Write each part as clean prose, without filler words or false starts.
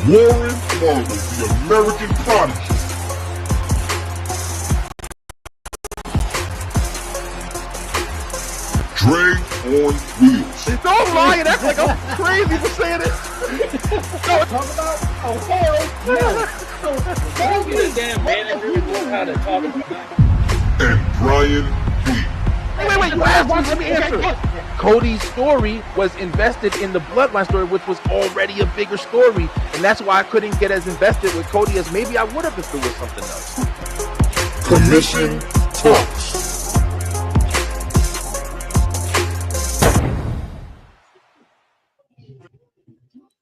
Warren Marlowe, the American Prodigy. Dre on wheels. Don't lie and act like I'm crazy for saying it. Talk about? Oh, hell no. Don't get a damn manager who knows how to talk about that. And Brian B. Wait, you asked me, let me answer. Cody's story was invested in the Bloodline story, which was already a bigger story. And that's why I couldn't get as invested with Cody as maybe I would have if it was something else. Commission Talks.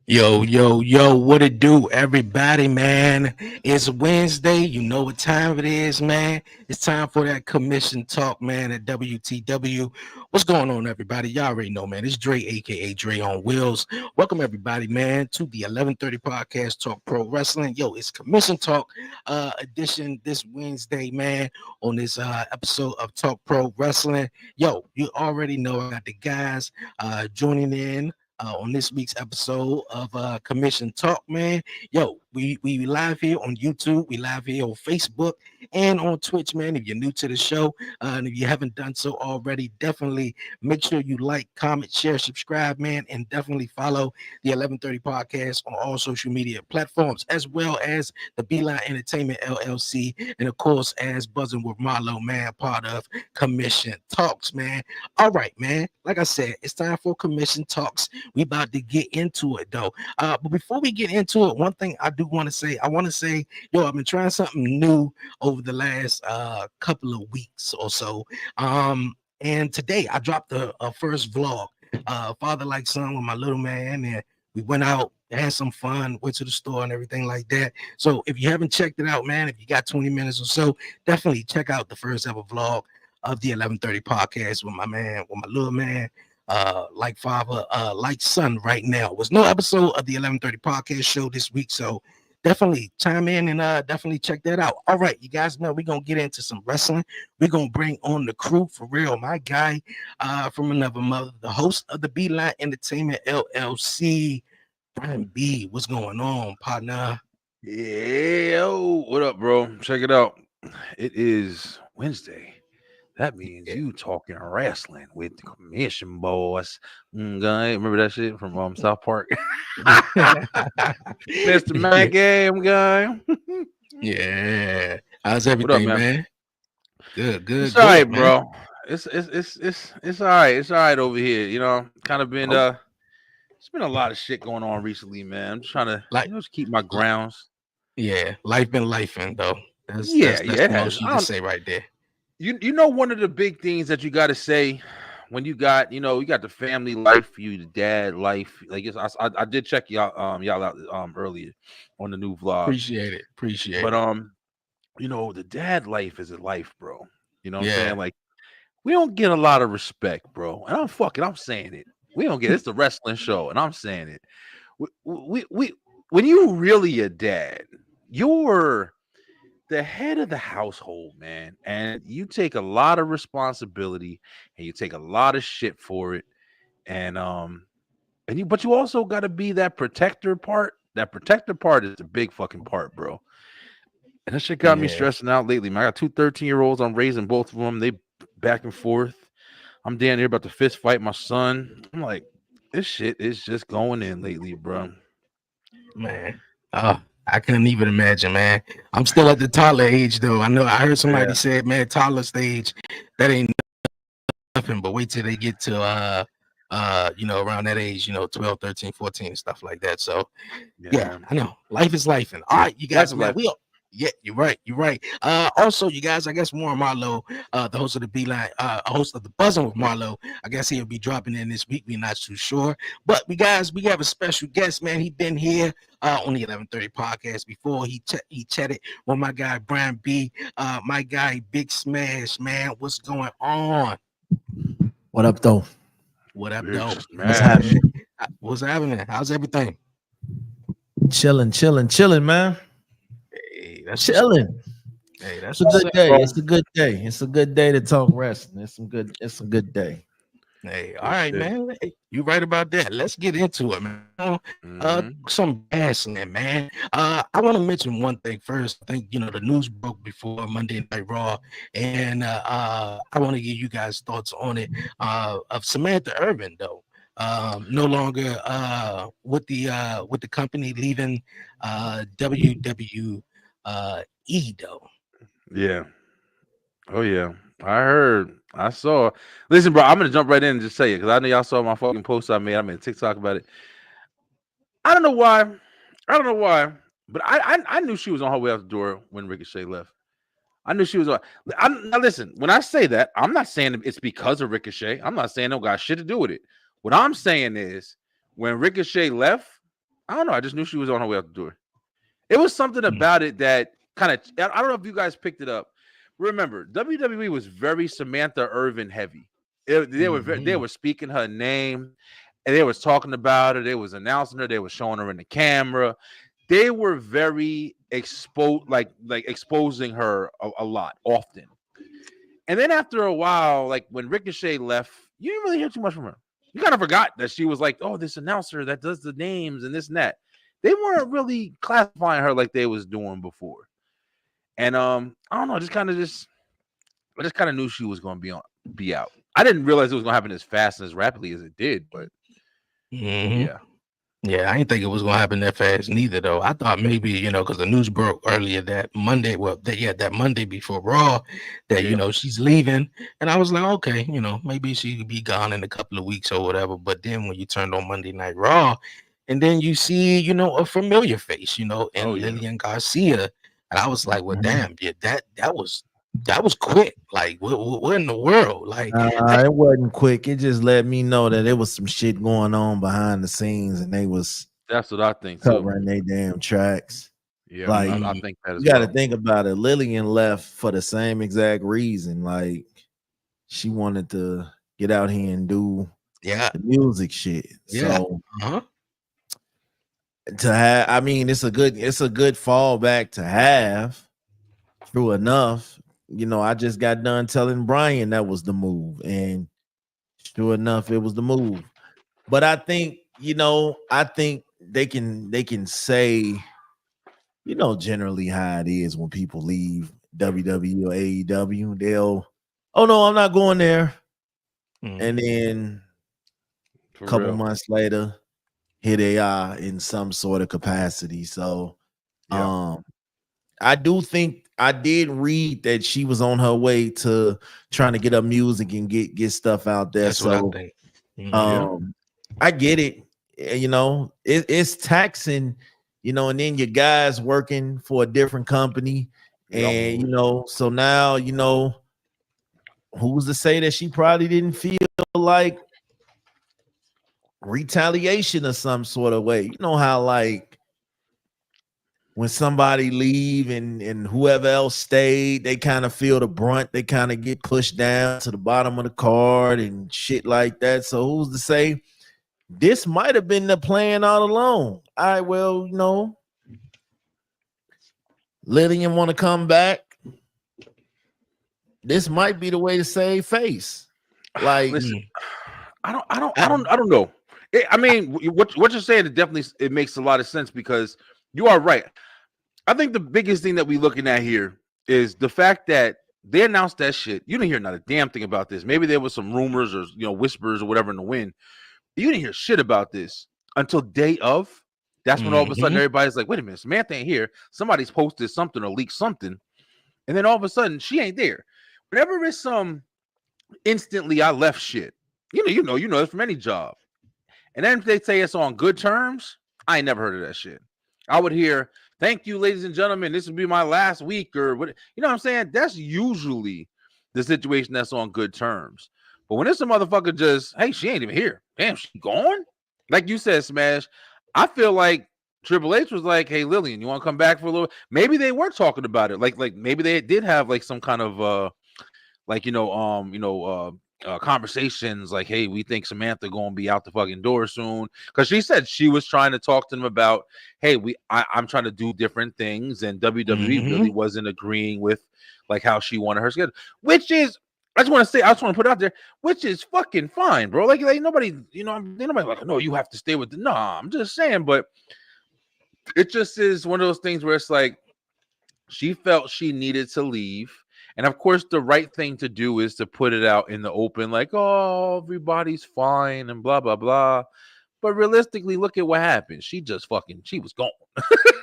Yo, what it do, everybody, man? It's Wednesday. You know what time it is, man. It's time for that commission talk, man, at WTW. What's going on, everybody? Y'all already know, man. It's Dre, a.k.a. Dre on Wheels. Welcome, everybody, man, to the 1130 Podcast Talk Pro Wrestling. Yo, it's Commission Talk edition this Wednesday, man, on this episode of Talk Pro Wrestling. Yo, you already know I got the guys joining in on this week's episode of Commission Talk, man. Yo, we live here on YouTube, we live here on Facebook and on Twitch, man. If you're new to the show, and if you haven't done so already, definitely make sure you like, comment, share, subscribe, man, and definitely follow the 1130 Podcast on all social media platforms, as well as the Beeline Entertainment LLC, and of course, as Buzzing with Marlowe, man, part of Commission Talks, man. All right, man. Like I said, it's time for Commission Talks. We about to get into it, though. But before we get into it, one thing I do want to say, yo, I've been trying something new over the last couple of weeks or so. And today I dropped a first vlog, father like son with my little man, and we went out, had some fun, went to the store and everything like that. So if you haven't checked it out, man, if you got 20 minutes or so, definitely check out the first ever vlog of the 1130 Podcast with my man, with my little man, like father, like son right now. Was no episode of the 1130 Podcast show this week, so definitely chime in and definitely check that out. All right, you guys know we're gonna get into some wrestling. We're gonna bring on the crew for real. My guy from another mother, the host of the Beeline Entertainment LLC, Brian B. What's going on, partner? Yo, what up, bro? Check it out. It is Wednesday. That means you talking wrestling with the commission boys. Guy, remember that shit from South Park? Mr. Mac Game guy. Yeah. How's everything, up, man? Good. It's all right, man. Bro. It's all right. It's all right over here. You know, kind of been it's been a lot of shit going on recently, man. I'm just trying to just keep my grounds. Yeah, life been lifing though. That's the most you can say right there. You know, one of the big things that you got to say when you got the family life, the dad life. Like I did check y'all out earlier on the new vlog. Appreciate it. But you know, the dad life is a life, bro. You know what I'm saying? Like, we don't get a lot of respect, bro. And I'm saying it. We don't get it's the wrestling show, and I'm saying it. We when you really a dad, you're the head of the household, man, and you take a lot of responsibility and you take a lot of shit for it, but you also got to be that protector part. That protector part is the big fucking part, bro. And that shit got me stressing out lately, man. I got two 13-year-olds. I'm raising both of them. They back and forth. I'm down here about to fist fight my son. I'm like, this shit is just going in lately, bro. Man, I couldn't even imagine, man. I'm still at the toddler age, though. I heard somebody said, man, toddler stage, that ain't nothing, but wait till they get to, around that age, 12, 13, 14, and stuff like that. So, yeah, I know. Life is life. And all right, you guys, man, you're right. Also, you guys, I guess Warren Marlowe, the host of the Beeline, host of the Buzzing with Marlowe, I guess he'll be dropping in this week. We're not too sure. But we have a special guest, man. He been here on the 1130 Podcast before. He chatted with my guy Brian B, my guy Big Smash, man. What's going on? What up, though? What's happening? What's happening? How's everything? Chilling, man. That's chilling. Hey, that's a good day. It's a good day. It's a good day to talk wrestling. It's a good day. Hey, all right, man. Hey, you right about that. Let's get into it, man. Some wrestling, man. I want to mention one thing first. I think the news broke before Monday Night Raw, and I want to give you guys thoughts on it. Of Samantha Irvin, though, no longer with the company, leaving WWE, though. Yeah. Oh yeah. I saw. Listen, bro, I'm gonna jump right in and just say it because I know y'all saw my fucking post I made. I made a TikTok about it. I don't know why, but I knew she was on her way out the door when Ricochet left. I knew she was on. Now listen, when I say that, I'm not saying it's because of Ricochet. I'm not saying no got shit to do with it. What I'm saying is when Ricochet left, I don't know. I just knew she was on her way out the door. It was something about it that kind of. I don't know if you guys picked it up. Remember, WWE was very Samantha Irvin heavy. They were speaking her name, and they was talking about her. They was announcing her. They was showing her in the camera. They were very exposing her a lot, often. And then after a while, like when Ricochet left, you didn't really hear too much from her. You kind of forgot that she was like, oh, this announcer that does the names and this and that. They weren't really classifying her like they was doing before. And I don't know, I just kind of knew she was going to be out. I didn't realize it was going to happen as fast and as rapidly as it did, but yeah, I didn't think it was going to happen that fast neither, though. I thought maybe because the news broke earlier that Monday, that Monday before Raw, that she's leaving, and I was like, okay, maybe she could be gone in a couple of weeks or whatever. But then when you turned on Monday Night Raw, and then you see a familiar face, and Lillian Garcia. And I was like, well, damn, yeah, that was quick. Like, what in the world? Like, it wasn't quick. It just let me know that there was some shit going on behind the scenes, and that's what I think. Covering their damn tracks. Yeah, like I think that you got to think about it. Lillian left for the same exact reason. Like, she wanted to get out here and do the music shit. Yeah. So, to have, I mean, it's a good fallback to have. True enough, I just got done telling Brian that was the move, and true enough, it was the move. But I think, I think they can say, generally how it is when people leave WWE or AEW, they'll, oh no, I'm not going there, and then a couple months later, here they are in some sort of capacity. So I do think I did read that she was on her way to trying to get her music and get stuff out there. That's what I think. I get it. It's taxing, and then your guys working for a different company. And so now, who's to say that she probably didn't feel like retaliation or some sort of way. You know how like when somebody leave and whoever else stayed, they kind of feel the brunt, they kind of get pushed down to the bottom of the card and shit like that. So who's to say this might have been the plan all along? Lillian want to come back. This might be the way to save face. Like, listen, I don't know. I mean, what you're saying, it makes a lot of sense because you are right. I think the biggest thing that we're looking at here is the fact that they announced that shit. You didn't hear not a damn thing about this. Maybe there was some rumors or whispers or whatever in the wind. You didn't hear shit about this until day of. That's when all of a sudden everybody's like, wait a minute, Samantha ain't here. Somebody's posted something or leaked something. And then all of a sudden she ain't there. Whenever it's some instantly I left shit, you know this from any job. And then if they say it's on good terms, I ain't never heard of that shit. I would hear, thank you, ladies and gentlemen, this will be my last week, or what, what I'm saying? That's usually the situation that's on good terms. But when it's a motherfucker just, hey, she ain't even here. Damn, she gone? Like you said, Smash, I feel like Triple H was like, hey, Lillian, you want to come back for a little? Maybe they were talking about it. Like maybe they did have like some kind of conversations like, hey, we think Samantha gonna be out the fucking door soon, because she said she was trying to talk to them about, hey, I'm trying to do different things, and WWE really wasn't agreeing with like how she wanted her schedule, which is I just want to put it out there, which is fucking fine, bro. Like nobody, nobody like, no, you have to stay with the. Nah, I'm just saying, but it just is one of those things where it's like she felt she needed to leave. And of course, the right thing to do is to put it out in the open, like, oh, everybody's fine and blah, blah, blah. But realistically, look at what happened. She was gone.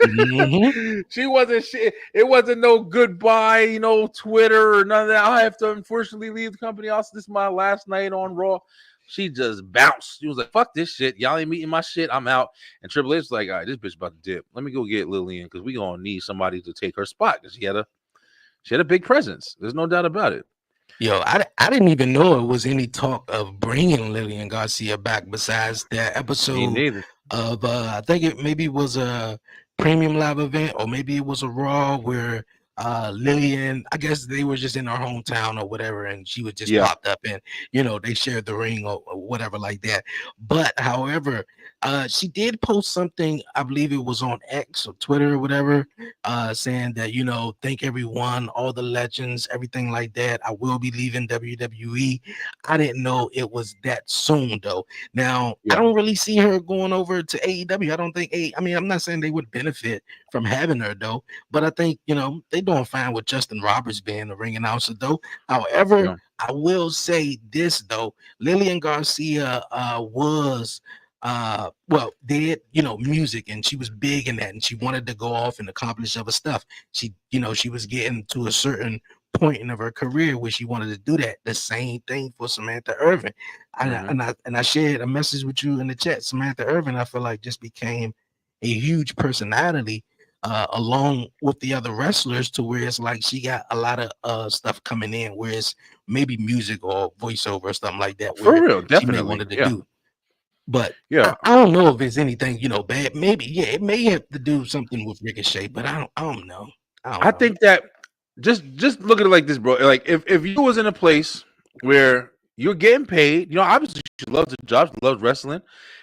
Mm-hmm. She wasn't shit. It wasn't no goodbye, Twitter or none of that. I have to unfortunately leave the company. Also, this is my last night on Raw. She just bounced. She was like, fuck this shit. Y'all ain't meeting my shit. I'm out. And Triple H was like, all right, this bitch about to dip. Let me go get Lillian because we gonna need somebody to take her spot because she had a big presence. There's no doubt about it. Yo, I didn't even know it was any talk of bringing Lillian Garcia back besides that episode of I think it maybe was a Premium Live event or maybe it was a Raw where Lillian, I guess they were just in her hometown or whatever, and she was just popped up and they shared the ring or whatever like that. But however, she did post something, I believe it was on X or Twitter or whatever, saying that thank everyone, all the legends, everything like that. I will be leaving WWE. I didn't know it was that soon though. Now I don't really see her going over to AEW. I don't think I'm not saying they would benefit from having her though, but I think they doing fine with Justin Roberts being the ring announcer though. However, I will say this though, Lillian Garcia was did music, and she was big in that, and she wanted to go off and accomplish other stuff. She was getting to a certain point in her career where she wanted to do that. The same thing for Samantha Irvin. And I shared a message with you in the chat. Samantha Irvin, I feel like just became a huge personality along with the other wrestlers, to where it's like she got a lot of stuff coming in, where it's maybe music or voiceover or something like that. For real, definitely. She may wanted to do. But I don't know if it's anything bad. Maybe it may have to do something with Ricochet, but I don't know. I think that just look at it like this, bro. Like if you was in a place where you're getting paid, obviously she loves the job, she loves wrestling,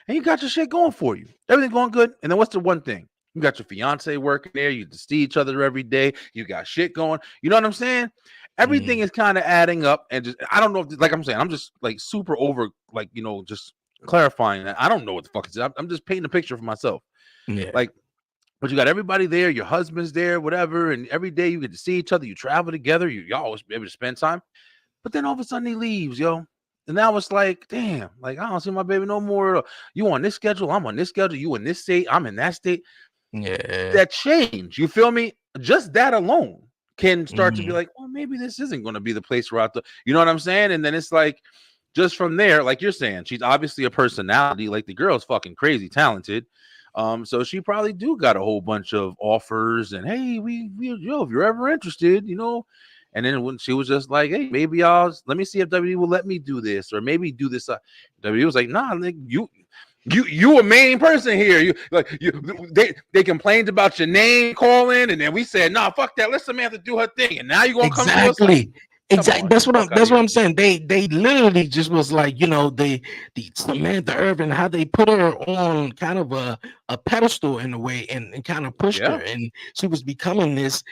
and you got your shit going for you. Everything going good. And then what's the one thing? You got your fiance working there, you see each other every day, you got shit going. You know what I'm saying? Everything is kind of adding up, and just I don't know if, like I'm saying, I'm just like super over, like just clarifying that I don't know what the fuck it is. I'm just painting a picture for myself. Yeah. Like, but you got everybody there, your husband's there, whatever, and every day you get to see each other, you travel together, y'all always be able to spend time. But then all of a sudden he leaves, yo. And now it's like, damn, like I don't see my baby no more. You on this schedule, I'm on this schedule, you in this state, I'm in that state. Yeah. That change, you feel me? Just that alone can start to be like, well, maybe this isn't going to be the place where you know what I'm saying? And then it's like, just from there, like you're saying, she's obviously a personality. Like the girl's fucking crazy talented. So she probably do got a whole bunch of offers and hey, we if you're ever interested, And then when she was just like, hey, maybe let me see if WWE will let me do this or maybe do this. WWE was like, nah, like, you a main person here. They complained about your name calling, and then we said, nah, fuck that. Let Samantha do her thing. And now you're gonna come to us like, exactly. That's what I'm saying. They literally just was like, the Samantha Irvin, how they put her on kind of a pedestal in a way and kind of pushed her, and she was becoming this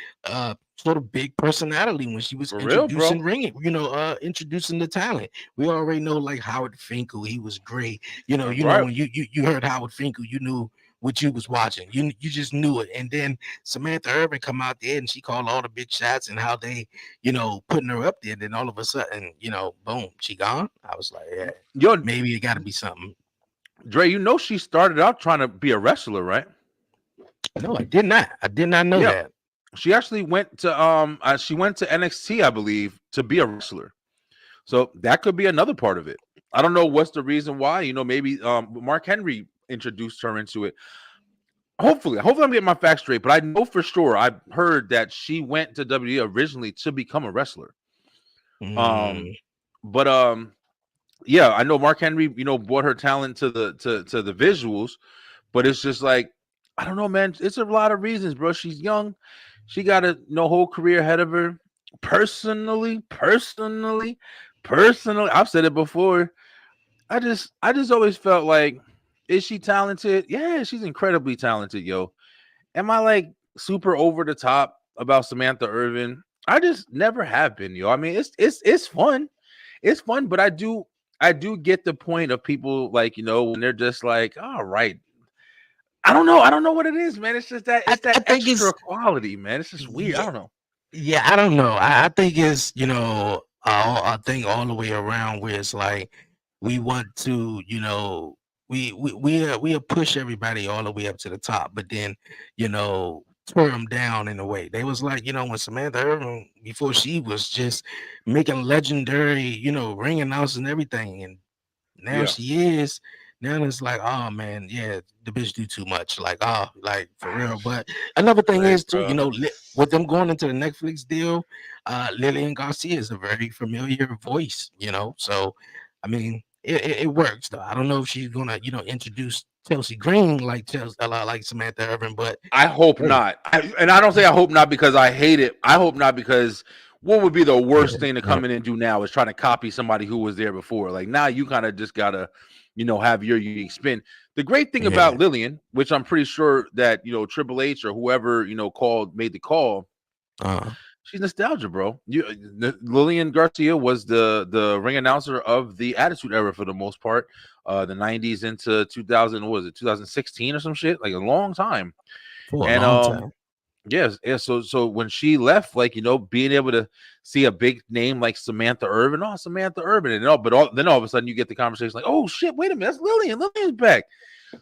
sort of big personality when she was introducing introducing the talent. We already know like Howard Finkel, he was great. Know when you heard Howard Finkel, you knew what you was watching. You just knew it. And then Samantha Irvin come out there and she called all the big shots and how they, putting her up there. And then all of a sudden, boom, she gone. I was like, yeah, maybe it got to be something. Dre, she started out trying to be a wrestler, right? No, I did not. I did not know that. She actually went to NXT, I believe, to be a wrestler. So that could be another part of it. I don't know what's the reason why. Maybe Mark Henry introduced her into it. Hopefully I'm getting my facts straight, but I know for sure I've heard that she went to WWE originally to become a wrestler. Yeah, I know Mark Henry, brought her talent to the visuals, but it's just like, I don't know, man. It's a lot of reasons, bro. She's young. She got a whole career ahead of her. Personally, I've said it before. I just always felt like, is she talented? Yeah, she's incredibly talented, yo. Am I like super over the top about Samantha Irvin? I just never have been, yo. I mean, it's fun. It's fun, but I do get the point of people like, when they're just like, all right. I don't know what it is, man. It's just that I think extra it's quality, man. It's just weird. yeah, I don't know. yeah, I don't know. I think it's I think all the way around where it's like we want to, we push everybody all the way up to the top, but then tear them down in a way. They was like, when Samantha Irvin, before she was just making legendary, ring announcers and everything, and now Yeah. she is. Now it's like, oh man, yeah, the bitch do too much. Like, like for real. But another thing Right, is too, bro. with them going into the Netflix deal, Lillian Garcia is a very familiar voice, So I mean, it works though. I don't know if she's gonna, introduce Chelsea Green like like Samantha Irvin, but I hope hey, not. And I don't say I hope not because I hate it. I hope not because what would be the worst thing to come in and do now is trying to copy somebody who was there before. Like now you kind of just gotta, have your unique spin. The great thing about Lillian, which I'm pretty sure that Triple H or whoever made the call, she's nostalgia, bro. Lillian Garcia was the ring announcer of the Attitude Era for the most part, the 90s into 2000. What was it, 2016 or some shit? Like a long time. For a long time. Yes. So when she left, like being able to see a big name like Samantha Irvin, and then all of a sudden you get the conversation like, oh shit, wait a minute, that's Lillian. Lillian's back.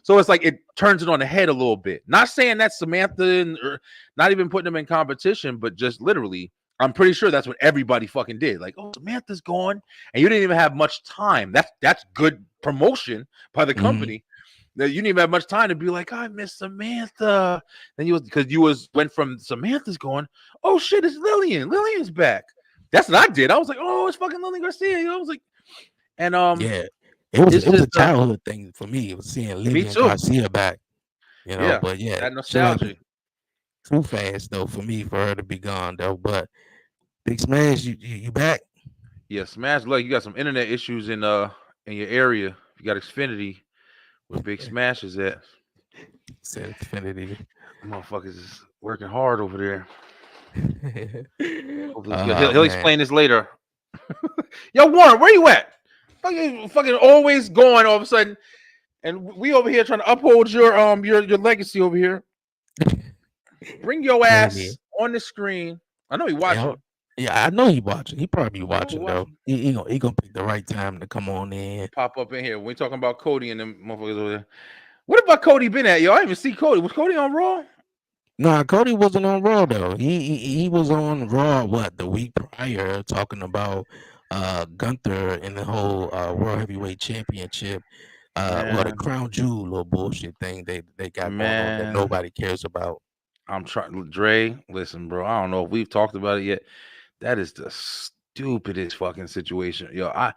So it's like it turns it on the head a little bit. Not saying that Samantha, or not even putting them in competition, but just literally, I'm pretty sure that's what everybody fucking did. Like, oh, Samantha's gone, and you didn't even have much time. That's good promotion by the company. You didn't even have much time to be like, I miss Samantha. Then went from Samantha's going, oh shit, it's Lillian. Lillian's back. That's what I did. I was like, oh, it's fucking Lillian Garcia. I was like, and yeah, it was a childhood thing for me. It was seeing Lillian Garcia back. Yeah, but yeah, that nostalgia. Too fast though for her to be gone though. But Big Smash, you back? Yeah, Smash. Look, you got some internet issues in your area. You got Xfinity. Where Big Smash is at. Said Xfinity. Motherfuckers is working hard over there. He'll explain this later. Yo, Warren, where you at? Fucking always going all of a sudden, and we over here trying to uphold your legacy over here. Bring your ass on the screen. I know he watching. Yeah, I know he watching. He probably be watching though. He gonna pick the right time to come on in. Pop up in here. We talking about Cody and them motherfuckers over there. What about Cody been at, yo? I didn't even see Cody. Was Cody on Raw? Nah, Cody wasn't on Raw though. He was on Raw the week prior talking about Gunther and the whole World Heavyweight Championship. The Crown Jewel little bullshit thing they got going on that nobody cares about. I'm trying, Dre. Listen, bro. I don't know if we've talked about it yet. That is the stupidest fucking situation, yo. I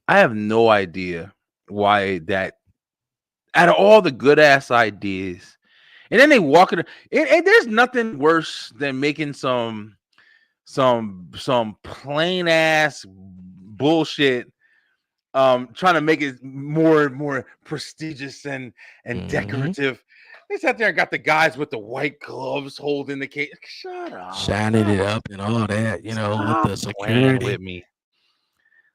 have no idea why that. Out of all the good ass ideas, and then they walk in, and there's nothing worse than making some plain ass bullshit, trying to make it more and more prestigious and decorative. They sat there and got the guys with the white gloves holding the cake. Shut up. Shining it up and all that, with the security. With me.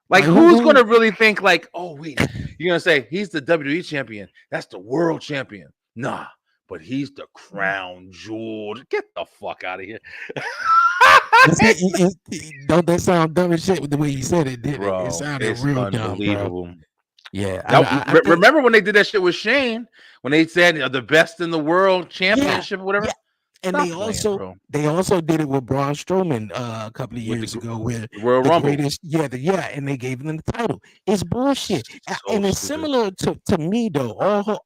Like, who's going to really think like, oh, wait, you're going to say he's the WWE champion. That's the world champion. Nah, but he's the crown jewel. Get the fuck out of here. Don't that sound dumb as shit with the way you said it, did bro, it? It sounded real unbelievable. Dumb, bro. Yeah. Remember when they did that shit with Shane? When they said the best in the world championship or whatever? Yeah. And they also did it with Braun Strowman a couple of years ago, where World Rumble. And they gave them the title. It's bullshit, and it's similar to me though.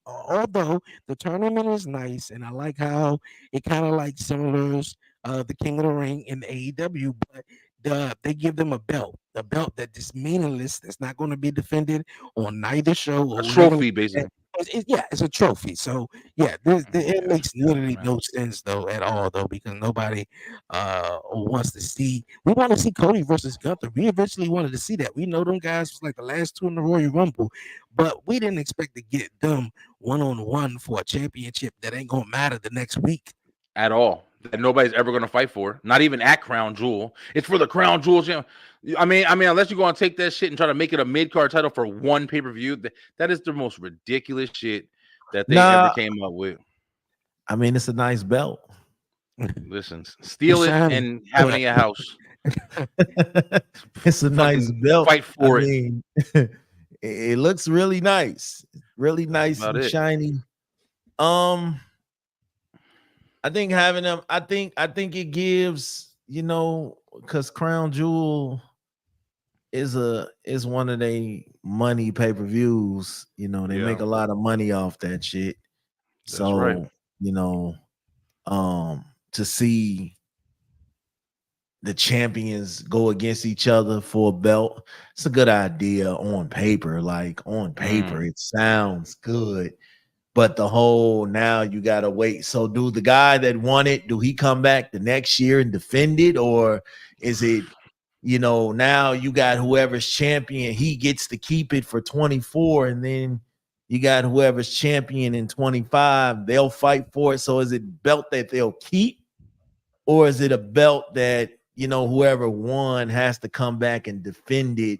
Although the tournament is nice, and I like how it kind of like similars the King of the Ring in the AEW, but they give them a belt that is meaningless. That's not going to be defended on neither show. A trophy, basically. It's a trophy. So it makes literally no sense though at all though, because nobody wants to see. We want to see Cody versus Gunther. We eventually wanted to see that. We know them guys was like the last two in the Royal Rumble, but we didn't expect to get them 1-on-1 for a championship that ain't gonna matter the next week at all. that nobody's ever going to fight for. Not even at Crown Jewel. It's for the Crown Jewel channel. I mean, unless you're going to take that shit and try to make it a mid-card title for one pay-per-view, that is the most ridiculous shit that they ever came up with. I mean, it's a nice belt. Listen, steal it and have it in your house. It's a nice belt. Fight for it. It looks really nice. Really nice and shiny. I think having them, I think it gives, you know, because Crown Jewel is one of the money pay-per-views. You know, they make a lot of money off that shit. So you know, to see the champions go against each other for a belt, it's a good idea on paper. Like on paper, it sounds good. But the whole now you gotta wait. So do the guy that won it, do he come back the next year and defend it? Or is it, you know, now you got whoever's champion, he gets to keep it for 24, and then you got whoever's champion in 25, they'll fight for it. So is it belt that they'll keep? Or is it a belt that, you know, whoever won has to come back and defend it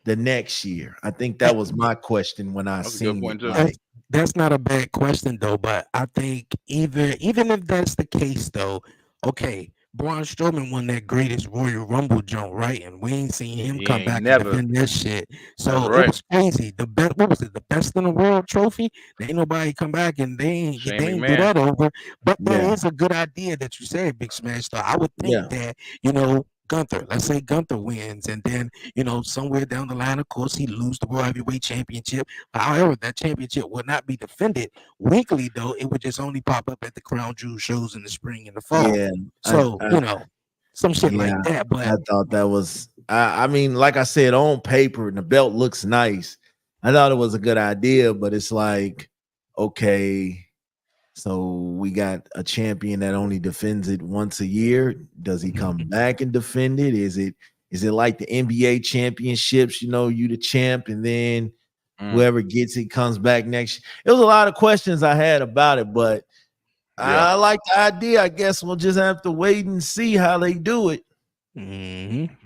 the next year? I think that was my question when I seen it. Like, that's not a bad question though, but I think even if that's the case though, okay, Braun Strowman won that greatest Royal Rumble joint, right? And we ain't seen him come back and defend that shit. So it was crazy. The best, what was it? The best in the world trophy. There ain't nobody come back and they ain't do that over. But that is a good idea that you said, Big Smash. So I would think that, you know, Gunther, let's say Gunther wins, and then, you know, somewhere down the line, of course, he lose the World Heavyweight Championship. However, that championship would not be defended weekly, though. It would just only pop up at the Crown Jewel shows in the spring and the fall. Yeah, so, you know, some shit like that. But I thought that was, I mean, like I said, on paper, and the belt looks nice. I thought it was a good idea, but it's like, okay, so we got a champion that only defends it once a year. Does he come back and defend it? Is it like the NBA championships? You know, you the champ, and then whoever gets it comes back next year. It was a lot of questions I had about it, but I like the idea. I guess we'll just have to wait and see how they do it.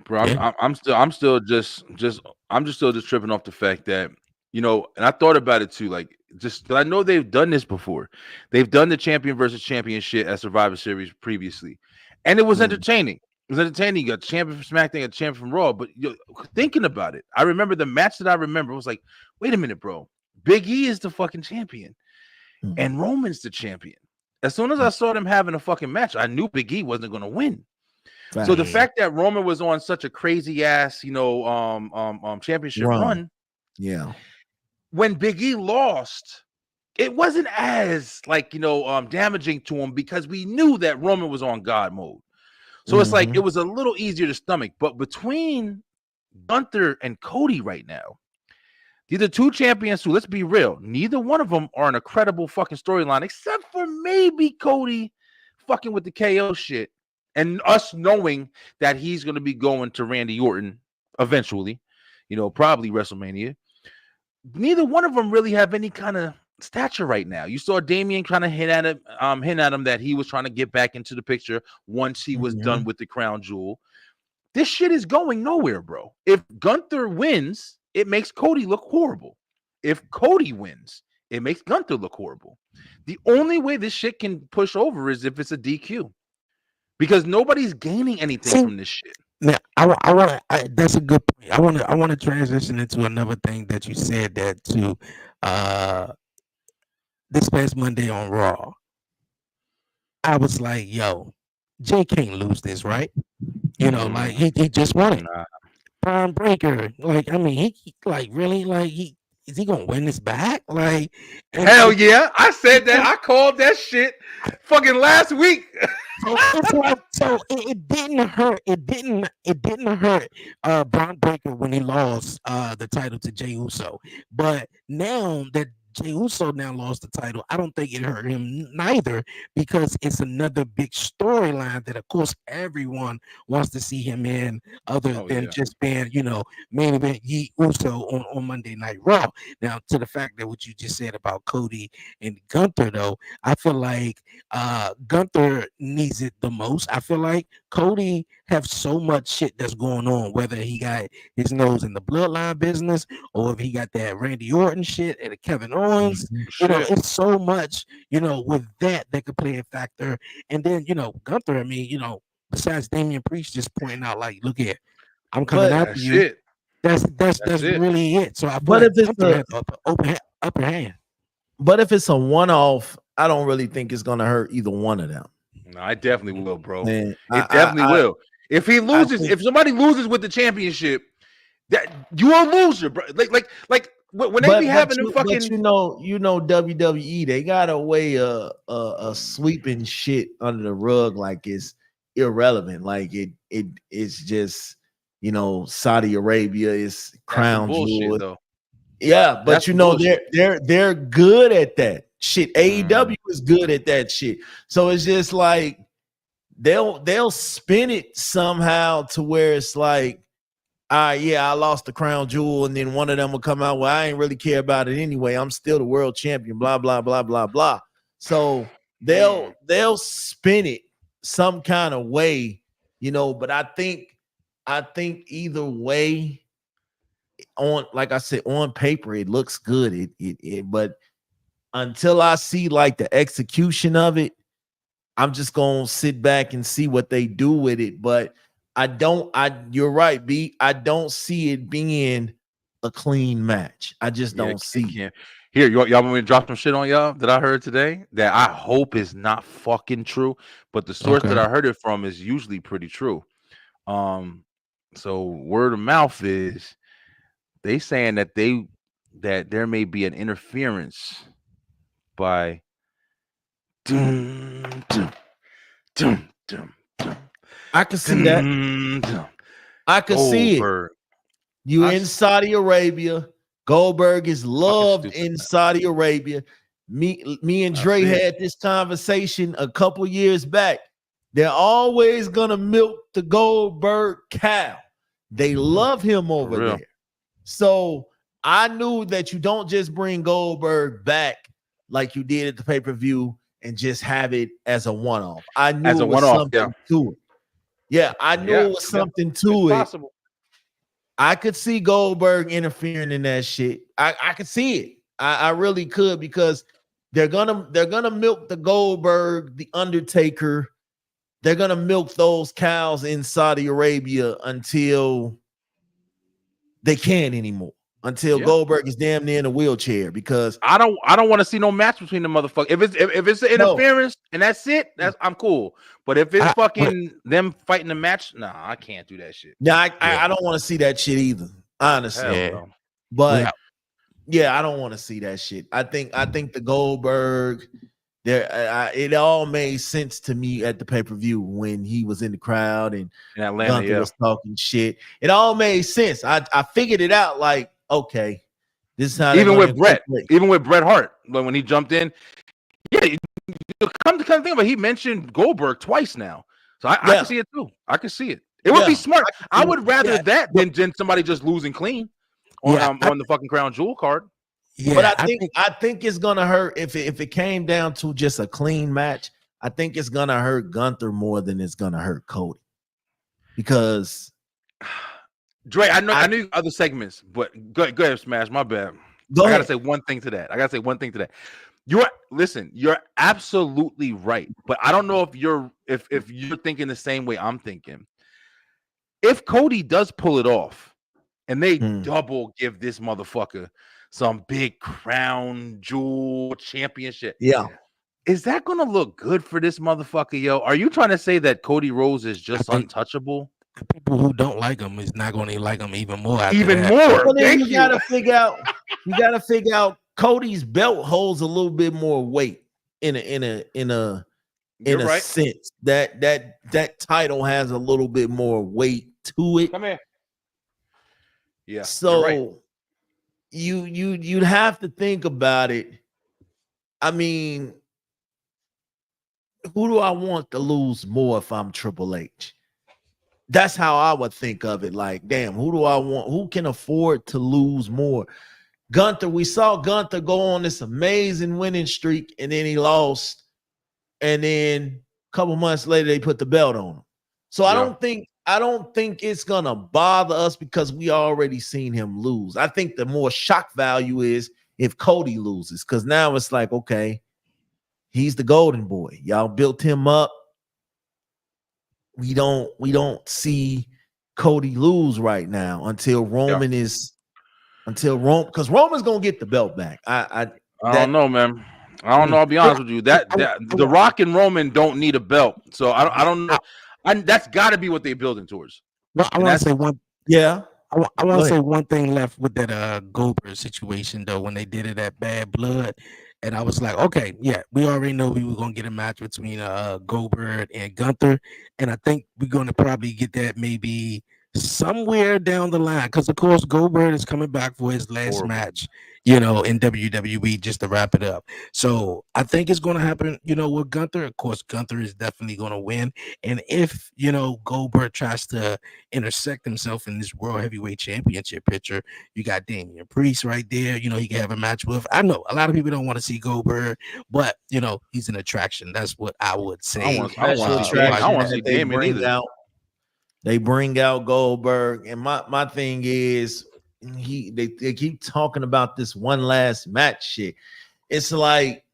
Bro, I'm still just tripping off the fact that, you know, and I thought about it too, like, just I know they've done this before. They've done the champion versus champion shit at Survivor Series previously, and it was entertaining. It was entertaining. You got champion from SmackDown, a champion from Raw. But thinking about it, I remember the match that I remember was like, wait a minute, bro. Big E is the fucking champion, and Roman's the champion. As soon as I saw them having a fucking match, I knew Big E wasn't going to win. So the fact that Roman was on such a crazy ass, you know, championship run, when Big E lost, it wasn't as like, you know, damaging to him because we knew that Roman was on God mode. So it's like it was a little easier to stomach. But between Gunther and Cody right now, these are two champions who, let's be real, neither one of them are in a credible fucking storyline, except for maybe Cody fucking with the KO shit and us knowing that he's going to be going to Randy Orton eventually, you know, probably WrestleMania. Neither one of them really have any kind of stature right now. You saw Damian kind of hint at him that he was trying to get back into the picture once he was done with the Crown Jewel. This shit is going nowhere, bro. If Gunther wins, it makes Cody look horrible. If Cody wins, it makes Gunther look horrible. The only way this shit can push over is if it's a DQ, because nobody's gaining anything from this shit. Now, I want to. That's a good point. I want to transition into another thing that you said that too. This past Monday on Raw, I was like, "Yo, Jay can't lose this, right?" You know, like he just won it. Braun Breaker, like, I mean, he like really like is he gonna win this back? Like, hell yeah! I said that. I called that shit fucking last week. So it didn't hurt. It didn't hurt Braun Breaker when he lost the title to Jey Uso. But now that Jey Uso now lost the title, I don't think it hurt him neither, because it's another big storyline that, of course, everyone wants to see him in, other than just being, main event Ye Uso on Monday Night Raw. Now, to the fact that what you just said about Cody and Gunther, though, I feel like Gunther needs it the most. I feel like Cody have so much shit that's going on, whether he got his nose in the bloodline business or if he got that Randy Orton shit and the Kevin Owens. It's so much, with that could play a factor. And then, Gunther, I mean, besides Damian Priest just pointing out, like, look here, I'm coming after you. It. That's really it. So I feel But like if it's Gunther has the upper hand. But if it's a one-off, I don't really think it's gonna hurt either one of them. No, I definitely will, bro. Man, it definitely will. If he loses, if somebody loses with the championship, that you're a loser, bro. Like when they be having them fucking, but WWE, they got a way of sweeping shit under the rug like it's irrelevant. Like it's just Saudi Arabia is crown jewel. Though. Yeah, but they're good at that shit. AEW is good at that shit. So it's just like they'll spin it somehow to where it's like, I lost the crown jewel, and then one of them will come out, well, I ain't really care about it anyway. I'm still the world champion, blah, blah, blah, blah, blah. So they'll spin it some kind of way, but I think either way, like I said, on paper, it looks good. But until I see like the execution of it, I'm just gonna sit back and see what they do with it. But you're right, B. I don't see it being a clean match. I just don't see it. Here, y'all want me to drop some shit on y'all that I heard today that I hope is not fucking true, but the source that I heard it from is usually pretty true. So word of mouth is they saying that there may be an interference by I can see that. I can see it. You in Saudi Arabia. Goldberg is loved in Saudi Arabia. Me and Dre had this conversation a couple years back. They're always gonna milk the Goldberg cow. They love him over there. So I knew that you don't just bring Goldberg back like you did at the pay-per-view and just have it as a one-off. I knew it was something to it. Yeah, I knew it was something to it. Possible. I could see Goldberg interfering in that shit. I could see it. I really could, because they're gonna milk the Goldberg, the Undertaker. They're gonna milk those cows in Saudi Arabia until they can't anymore. Until Goldberg is damn near in a wheelchair, because I don't want to see no match between the motherfuckers. If it's an interference and that's it, I'm cool. But if it's them fighting the match, nah, I can't do that shit. Yeah, I don't want to see that shit either, honestly. But I don't want to see that shit. I think the Goldberg there, it all made sense to me at the pay-per-view when he was in the crowd and in Atlanta, Gunther was talking shit. It all made sense. I figured it out. Like, okay, this is how. Even with Bret Hart, when he jumped in, come to think of it, he mentioned Goldberg twice now, so I can see it too. I can see it. It would be smart. I would rather that than somebody just losing clean on the fucking crown jewel card. Yeah, but I think it's gonna hurt if it came down to just a clean match. I think it's gonna hurt Gunther more than it's gonna hurt Cody, because Dre, I knew other segments, but go ahead, Smash. My bad. I gotta say one thing to that. You're absolutely right, but I don't know if you're thinking the same way I'm thinking. If Cody does pull it off, and they double give this motherfucker some big crown jewel championship, is that gonna look good for this motherfucker, yo? Are you trying to say that Cody Rhodes is just untouchable? People who don't like him is not going to like him even more. Well, then you gotta figure out Cody's belt holds a little bit more weight in a sense. That title has a little bit more weight to it. Come here. Yeah. So you'd have to think about it. I mean, who do I want to lose more if I'm Triple H? That's how I would think of it. Like, damn, who do I want? Who can afford to lose more? Gunther, we saw Gunther go on this amazing winning streak, and then he lost. And then a couple months later, they put the belt on him. So I don't think it's gonna bother us because we already seen him lose. I think the more shock value is if Cody loses, because now it's like, okay, he's the golden boy. Y'all built him up. We don't see Cody lose right now until Roman because Roman's gonna get the belt back. I don't know, man. I don't know. I'll be honest with you. That the Rock and Roman don't need a belt, so I don't know. That's got to be what they're building towards. Well, I want to say one. Yeah, I want to say one thing left with that Goldberg situation though. When they did it at Bad Blood, and I was like, okay, yeah, we already know we were gonna get a match between Goldberg and Gunther, and I think we're gonna probably get that maybe somewhere down the line, because of course Goldberg is coming back for his last match, in WWE, just to wrap it up. So I think it's going to happen, with Gunther. Of course, Gunther is definitely going to win. And if, Goldberg tries to intersect himself in this World Heavyweight Championship picture, you got Damian Priest right there, he can have a match with. I know a lot of people don't want to see Goldberg, but, he's an attraction. That's what I would say. I want to see Damian either. They bring out Goldberg, and my thing is they keep talking about this one last match shit. It's like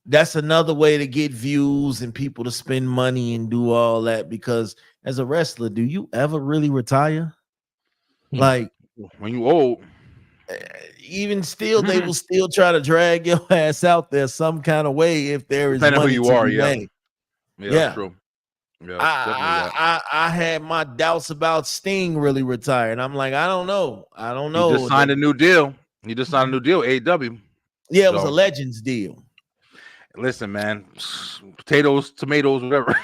that's another way to get views and people to spend money and do all that, because as a wrestler, do you ever really retire? Like when you old, even still, they will still try to drag your ass out there some kind of way if there is depending money who you are. Yeah, that's true. Yeah, I had my doubts about Sting really retiring. I'm like, I don't know. He just signed a new deal. AEW. Yeah, it was a Legends deal. Listen, man, potatoes, tomatoes, whatever.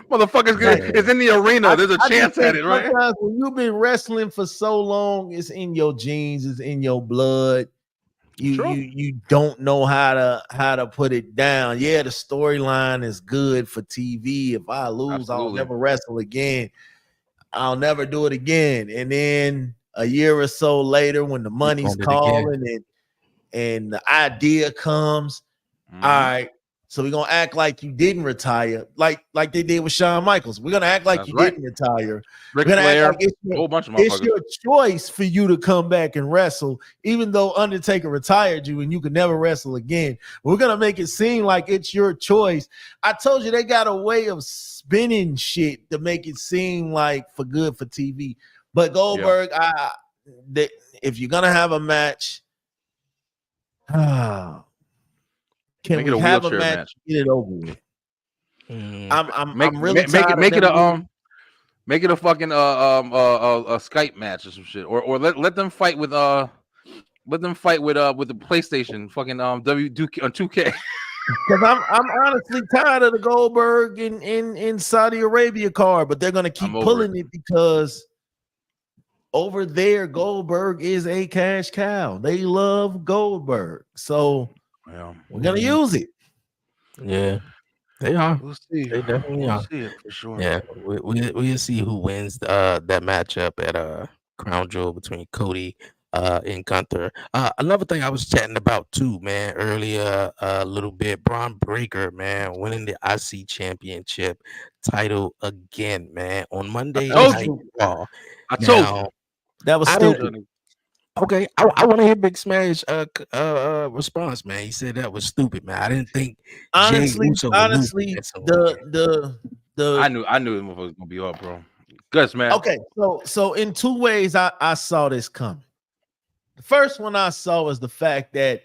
Motherfuckers, it's in the arena. There's a chance at it, right? When you've been wrestling for so long, it's in your genes, it's in your blood. You don't know how to put it down. Yeah, the storyline is good for TV. If I lose, I'll never wrestle again. I'll never do it again. And then a year or so later, when the money's calling and the idea comes, all right, so we're gonna act like you didn't retire, like they did with Shawn Michaels. We're gonna act like you didn't retire. Ric Flair, like it's your choice for you to come back and wrestle, even though Undertaker retired you and you could never wrestle again. We're gonna make it seem like it's your choice. I told you they got a way of spinning shit to make it seem like for good for TV. But Goldberg, if you're gonna have a match, can we have a match? Get it over with. I'm really make it a fucking a Skype match or some shit, or let them fight with the PlayStation fucking W2K. Because I'm honestly tired of the Goldberg in Saudi Arabia card, but they're gonna keep pulling it because over there Goldberg is a cash cow. They love Goldberg, so we're gonna use it. Yeah, they are. We'll see. They definitely are. See it for sure. Yeah, we'll see who wins that matchup at Crown Jewel between Cody and Gunther. Another thing I was chatting about too, man, earlier a little bit. Braun Breaker, man, winning the IC Championship title again, man, on Monday Night Raw. I told you that was stupid. Okay, I want to hear Big Smash response, man. He said that was stupid, man. I didn't think honestly the I knew it was gonna be up, bro. Good, man. Okay, so in two ways I saw this coming. The first one I saw was the fact that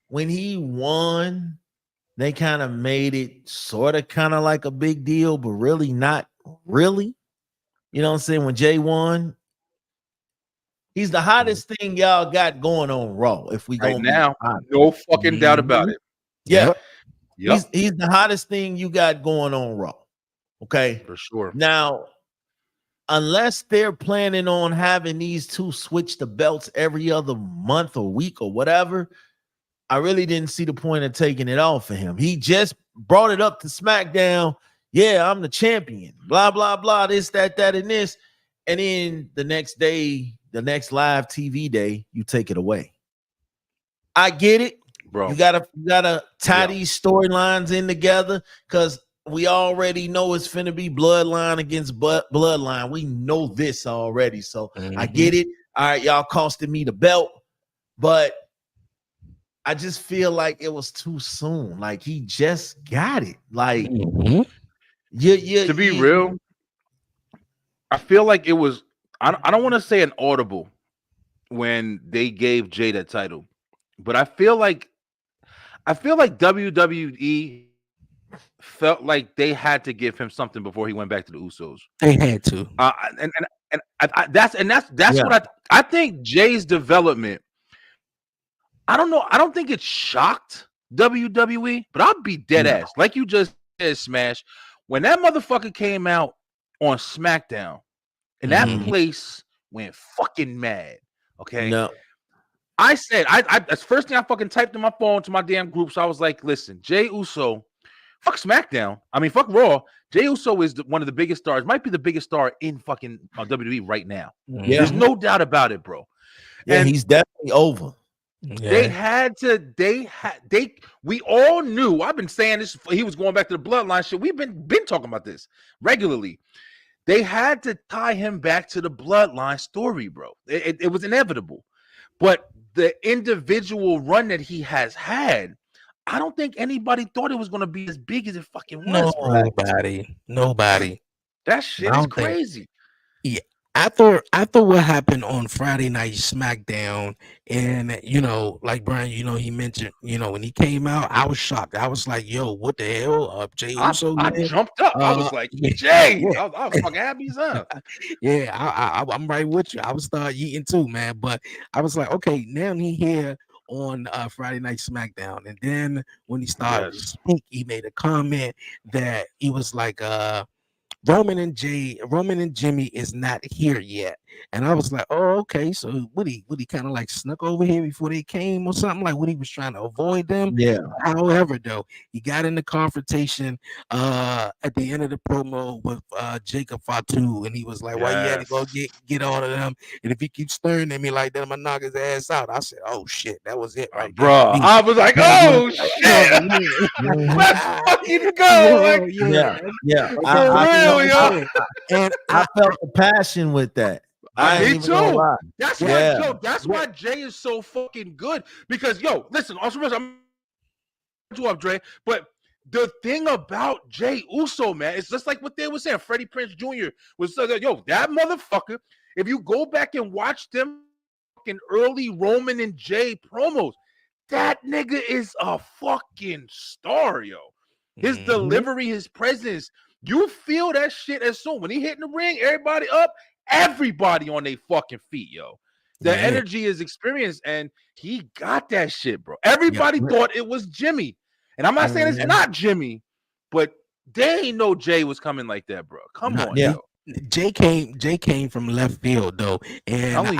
when he won, they kind of made it sort of kind of like a big deal, but really not really. You know what I'm saying? When Jay won, he's the hottest thing y'all got going on Raw. If we go now, no fucking doubt about it. Yeah, yep. He's the hottest thing you got going on Raw. Okay, for sure. Now, unless they're planning on having these two switch the belts every other month or week or whatever, I really didn't see the point of taking it off for him. He just brought it up to SmackDown. Yeah, I'm the champion. Blah, blah, blah. This, that, and this. And then the next day, the next live TV day, you take it away. I get it. Bro. You gotta tie these storylines in together because we already know it's finna be bloodline against bloodline. We know this already. So I get it. All right, y'all costed me the belt, but I just feel like it was too soon. Like he just got it. Like to be real, I feel like it was. I don't want to say an audible when they gave Jay that title, but I feel like WWE felt like they had to give him something before he went back to the Usos. They had to, that's what I think. Jay's development. I don't know. I don't think it shocked WWE, but I'll be dead ass. Like you just said, Smash. When that motherfucker came out on SmackDown, and that place went fucking mad. Okay. No. I said, that's the first thing I fucking typed in my phone to my damn group. So I was like, listen, Jay Uso, fuck SmackDown. I mean, fuck Raw. Jay Uso is one of the biggest stars, might be the biggest star in fucking WWE right now. Yeah. There's no doubt about it, bro. Yeah, and he's definitely over. Yeah. We all knew. I've been saying this. He was going back to the bloodline shit. We've been talking about this regularly. They had to tie him back to the bloodline story, bro. It was inevitable. But the individual run that he has had, I don't think anybody thought it was going to be as big as it fucking was. Nobody. That shit is crazy. Yeah. After what happened on Friday Night SmackDown, and like Brian, he mentioned, when he came out, I was shocked. I was like, "Yo, what the hell?" Jay Uso. I jumped up. I was like, "Jay!" I was fucking happy as hell. Yeah, I'm right with you. I was start eating too, man. But I was like, okay, now he here on Friday Night SmackDown, and then when he started to speak, he made a comment that he was like, Roman and Jimmy is not here yet. And I was like, oh, okay. So would he kind of like snuck over here before they came or something? Like what he was trying to avoid them? Yeah. However, though, he got in the confrontation at the end of the promo with Jacob Fatu, and he was like, why you had to go get all of them? And if he keeps staring at me like that, I'm gonna knock his ass out. I said, oh shit, that was it, right, bro. I was like, oh shit, let's fucking go. Yeah. I felt the passion with that. Me too. That's why Jay is so fucking good. Because listen, also I'm you up, Dre. But the thing about Jay Uso, man, it's just like what they were saying. Freddie Prinze Jr. was that motherfucker. If you go back and watch them fucking early Roman and Jay promos, that nigga is a fucking star, yo. His delivery, his presence, you feel that shit as soon when he hit in the ring, everybody up, everybody on their fucking feet, yo. The energy is experienced, and he got that shit, bro. Everybody thought it was Jimmy, and I'm not saying it's not Jimmy, but they ain't know Jay was coming like that, bro. Come on, yo. Jay came from left field though, and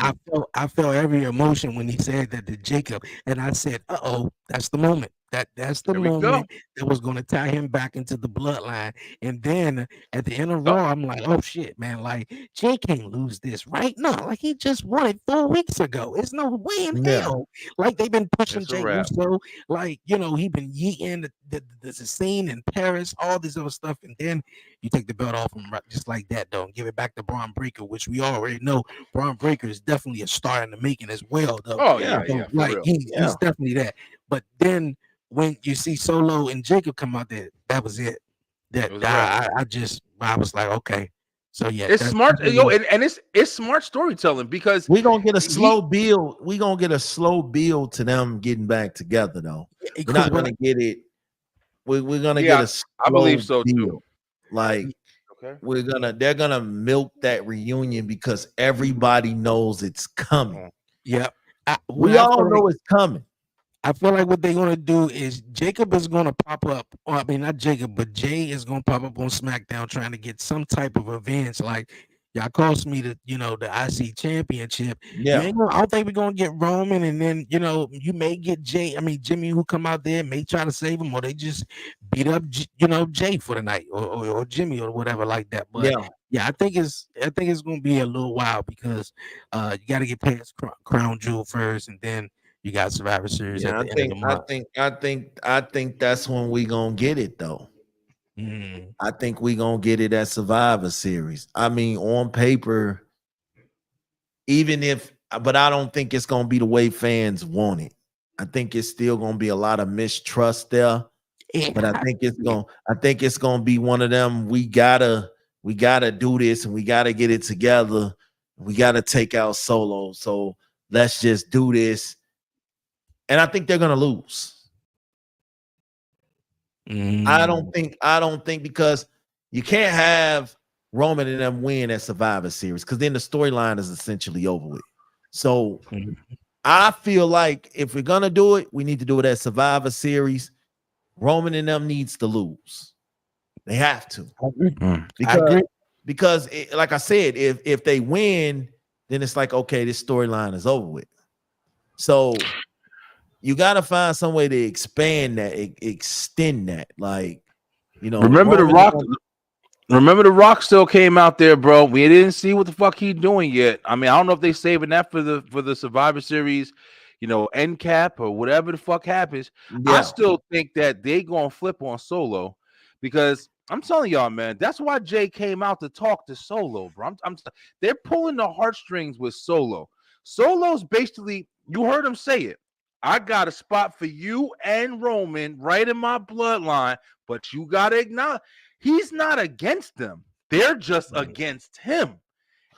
I felt every emotion when he said that to Jacob, and I said, "Uh-oh, that's the moment. That's the moment that was going to tie him back into the bloodline." And then at the end of Raw, I'm like, "Oh shit, man! Like Jay can't lose this right now. Like he just won it 4 weeks ago. There's no way in hell. Like they've been pushing Jay Uso. Like he been yeeting the scene in Paris, all this other stuff, and then you take the belt off him just like that, though, and give it back to Braun Breaker, which we already know Braun Breaker is definitely a star in the making as well, though. Oh yeah, like he's definitely that. But then when you see Solo and Jacob come out there, that was it. I was like, okay. So yeah, it's smart, and it's smart storytelling because we're gonna get a slow build. We're gonna get a slow build to them getting back together, though. We're not gonna get it. We're gonna get a slow I believe so build. too. Like they're gonna milk that reunion because everybody knows it's coming. Yeah, we all know it's coming. I feel like what they're gonna do is Jacob is gonna pop up. Well, I mean, not Jacob, but Jay is gonna pop up on SmackDown trying to get some type of revenge. Like, y'all cost me the IC championship. Yeah. I don't think we're gonna get Roman, and then you may get Jimmy who come out there may try to save him, or they just beat up Jay for the night, or Jimmy or whatever like that. But yeah, I think it's gonna be a little while because you got to get past Crown Jewel first, and then you got Survivor Series at the end of the month. I think that's when we gonna get it though. I think we gonna get it at Survivor Series. I mean, on paper, but I don't think it's gonna be the way fans want it. I think it's still gonna be a lot of mistrust there. But I think it's gonna be one of them. We gotta do this and we gotta get it together. We gotta take out Solo. So let's just do this. And I think they're gonna lose. I don't think because you can't have Roman and them win at Survivor Series because then the storyline is essentially over with. So I feel like if we're gonna do it, we need to do it at Survivor Series. Roman and them needs to lose. They have to. Because like I said, if they win, then it's like, okay, this storyline is over with. So you got to find some way to expand that, extend that. Like, remember the Rock still came out there, bro. We didn't see what the fuck he's doing yet. I mean, I don't know if they saving that for the Survivor Series, end cap or whatever the fuck happens. Yeah. I still think that they gonna flip on Solo because I'm telling y'all, man, that's why Jay came out to talk to Solo, bro. They're pulling the heartstrings with Solo. Solo's basically, you heard him say it. I got a spot for you and Roman right in my bloodline, but you got to acknowledge he's not against them. They're just against him.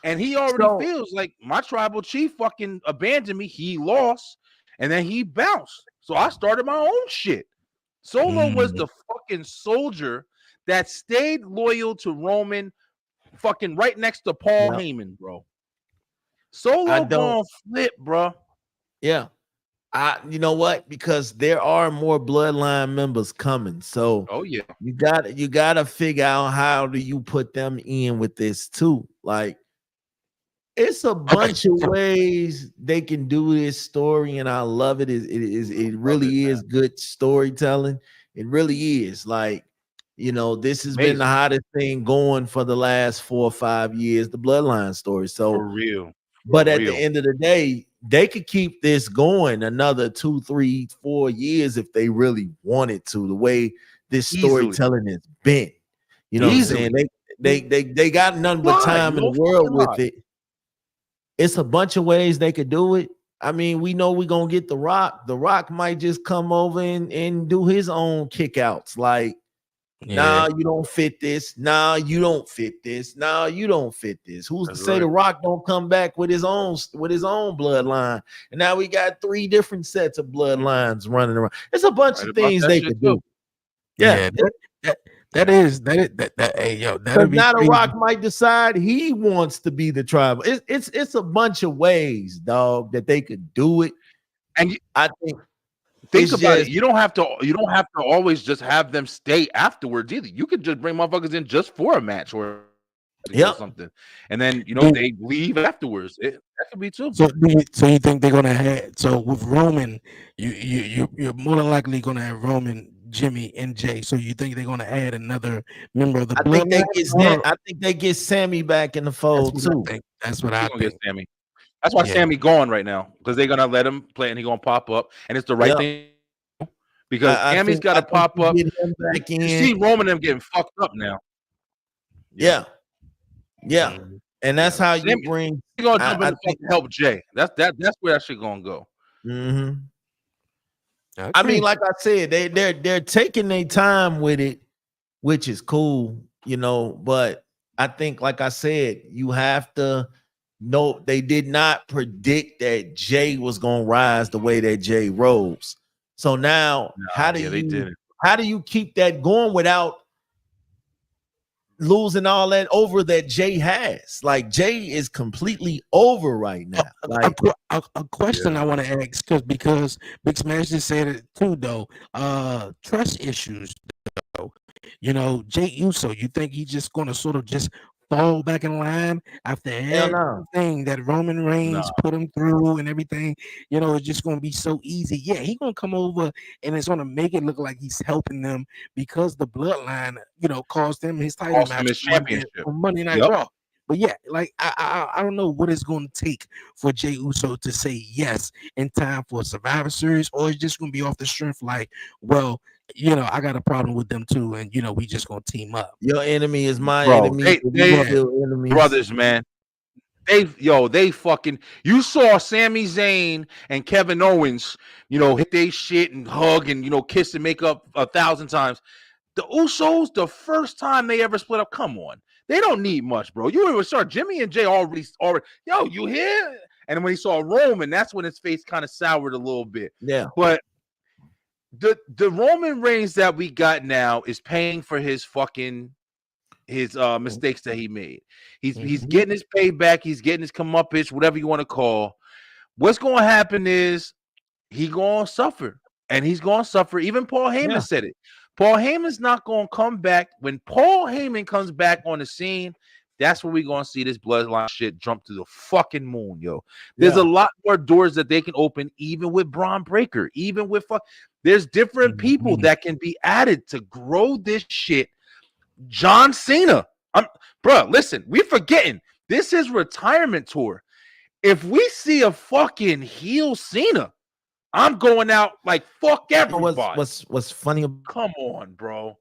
And he already feels like my tribal chief fucking abandoned me. He lost, and then he bounced. So I started my own shit. Solo was the fucking soldier that stayed loyal to Roman fucking right next to Paul Heyman, bro. Solo gonna flip, bro. Yeah. You know what? Because there are more bloodline members coming. So you gotta figure out how do you put them in with this too. Like it's a bunch of ways they can do this story, and I love it. It really is good storytelling. It really is. Like, this has been the hottest thing going for the last 4 or 5 years, the bloodline story. So for real. But at the end of the day, they could keep this going another 2, 3, 4 years if they really wanted to, the way this storytelling has been. You know what I'm saying? They got nothing but time in the world with it. It's a bunch of ways they could do it. I mean, we know we're gonna get The Rock. The Rock might just come over and do his own kickouts. Like, nah, you don't fit this. Nah, you don't fit this. Nah, you don't fit this. Who's to say The Rock don't come back with his own bloodline? And now we got 3 different sets of bloodlines running around. There's a bunch of things they could do. Yeah. Hey, yo, that now The Rock might decide he wants to be the tribal. It's a bunch of ways, dog, that they could do it. And I think about it. You don't have to always just have them stay afterwards either. You could just bring motherfuckers in just for a match or something, and then they leave afterwards. That could be too. So you think they're gonna have? So with Roman, you're more than likely gonna have Roman, Jimmy, and Jay. So you think they're gonna add another member of the bloodline? I think they get Sammy back in the fold too. That's what I think. Get Sammy. That's why Sammy going right now, because they're gonna let him play and he's gonna pop up, and it's the right thing because Sammy's got to pop up. You see Roman and them getting fucked up now. Yeah, and that's how you bring. You're gonna jump in to help Jay. That's where that shit gonna go. Okay. I mean, like I said, they're taking their time with it, which is cool, But I think, like I said, you have to. No, they did not predict that Jay was gonna rise the way that Jay rose. So now, how do you keep that going without losing all that over that Jay has? Like, Jay is completely over right now. Like a question I want to ask because Big Smash just said it too, though. Trust issues, though. Jay Uso, you think he's just gonna sort of just fall back in line after Hell no. everything that Roman Reigns No. put him through and everything? You know, it's just gonna be so easy. Yeah, he's gonna come over and it's gonna make it look like he's helping them because the bloodline, you know, caused him his title Cost him match his championship. on Monday Night Yep. Raw. But yeah, like I don't know what it's going to take for Jey Uso to say yes in time for a Survivor Series, or it's just going to be off the strength like, well, you know, I got a problem with them too, and you know, we just going to team up. Your enemy is my Bro, enemy. they Your enemies. brothers, man. They fucking. You saw Sami Zayn and Kevin Owens, you know, hit they shit and hug and, you know, kiss and make up 1,000 times. The Usos, the first time they ever split up, come on. They don't need much, bro. You even saw Jimmy and Jay already, yo, you here? And when he saw Roman, that's when his face kind of soured a little bit. Yeah. But the Roman Reigns that we got now is paying for his fucking mistakes that he made. He's getting his payback. He's getting his comeuppance, whatever you want to call. What's going to happen is he going to suffer, and he's going to suffer. Even Paul Heyman said it. Paul Heyman's not going to come back. When Paul Heyman comes back on the scene, that's when we're going to see this bloodline shit jump to the fucking moon, yo. There's a lot more doors that they can open, even with Braun Breaker, even with there's different people that can be added to grow this shit. John Cena. Bro, listen, we're forgetting. This is retirement tour. If we see a fucking heel Cena, I'm going out like fuck everybody. What's funny? Come on, bro.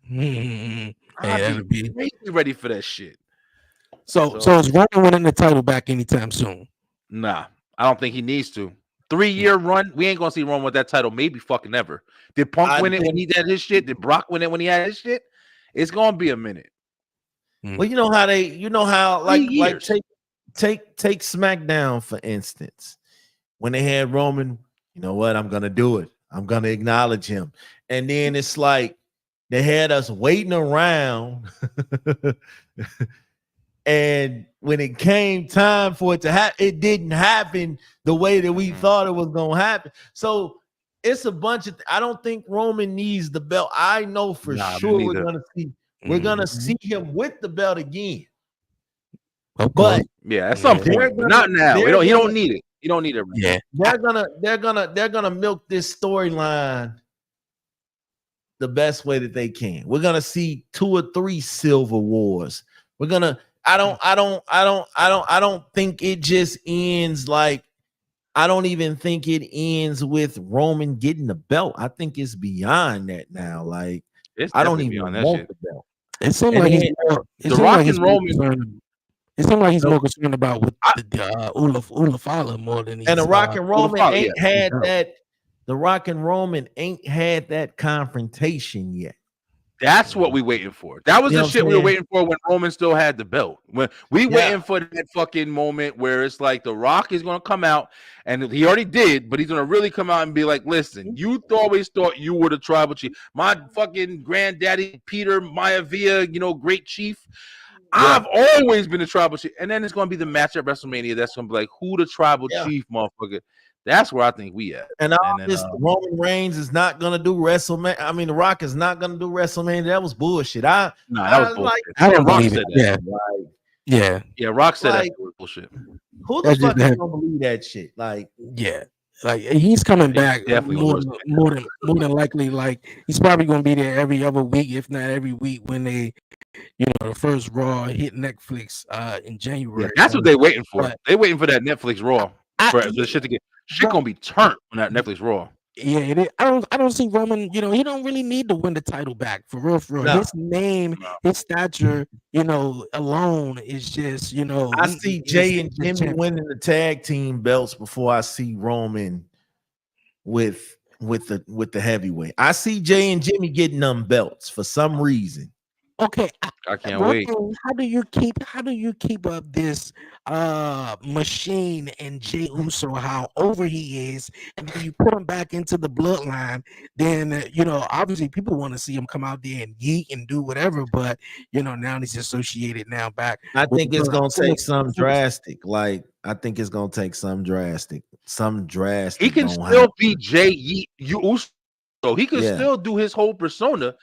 Hey, I'd be ready for that shit. So is Roman winning the title back anytime soon? Nah, I don't think he needs to. 3-year run, we ain't gonna see Roman with that title. Maybe fucking ever. Did Punk win it when he had his shit? Did Brock win it when he had his shit? It's gonna be a minute. Well, you know how like take SmackDown for instance. When they had Roman, you know what? I'm gonna do it. I'm gonna acknowledge him. And then it's like they had us waiting around. And when it came time for it to happen, it didn't happen the way that we thought it was gonna happen. So it's a bunch of. I don't think Roman needs the belt. I know for sure we're gonna see him with the belt again. Okay. But yeah, at some point, but not now. He don't need it. You don't need it. Yeah, they're gonna milk this storyline the best way that they can. We're gonna see 2 or 3 Silver Wars. We're gonna. I don't think it just ends like. I don't even think it ends with Roman getting the belt. I think it's beyond that now. Like I don't even want the belt. It seems like he's more concerned about with the Ula Fala more than he's. And the Rock and Roman ain't had that. The Rock and Roman ain't had that confrontation yet. That's what we waiting for. That was the shit we were waiting for when Roman still had the belt. When we waiting for that fucking moment where it's like the Rock is gonna come out, and he already did, but he's gonna really come out and be like, "Listen, you always thought you were the tribal chief. My fucking granddaddy Peter Maivia, you know, great chief. I've always been the tribal chief." And then it's gonna be the match at WrestleMania. That's gonna be like, who the tribal chief, motherfucker? That's where I think we at. And this Roman Reigns is not gonna do WrestleMania. I mean, The Rock is not gonna do WrestleMania. That was bullshit. That was bullshit. I don't believe it. Yeah. Rock said that was bullshit. Who the fuck is gonna believe that shit? Like, like he's coming back more than likely. Like he's probably gonna be there every other week, if not every week, when they, you know, the first Raw hit Netflix in January. Yeah, that's what they're waiting for. They're waiting for that Netflix Raw for the shit to get. Shit gonna be turned on that Netflix Raw. Yeah, it is. I don't see Roman. You know, he don't really need to win the title back for real. No. His name, his stature, you know, alone is just, you know. I see Jay and Jimmy winning the tag team belts before I see Roman with the heavyweight. I see Jay and Jimmy getting them belts for some reason. Okay, I can't wait. How do you keep up this machine and Jey Uso, how over he is, and then you put him back into the bloodline? Then you know, obviously people want to see him come out there and yeet and do whatever, but you know, now he's associated now back. I think it's gonna take some drastic. Like I think it's gonna take some drastic. He can still be Jey Uso. He can still do his whole persona.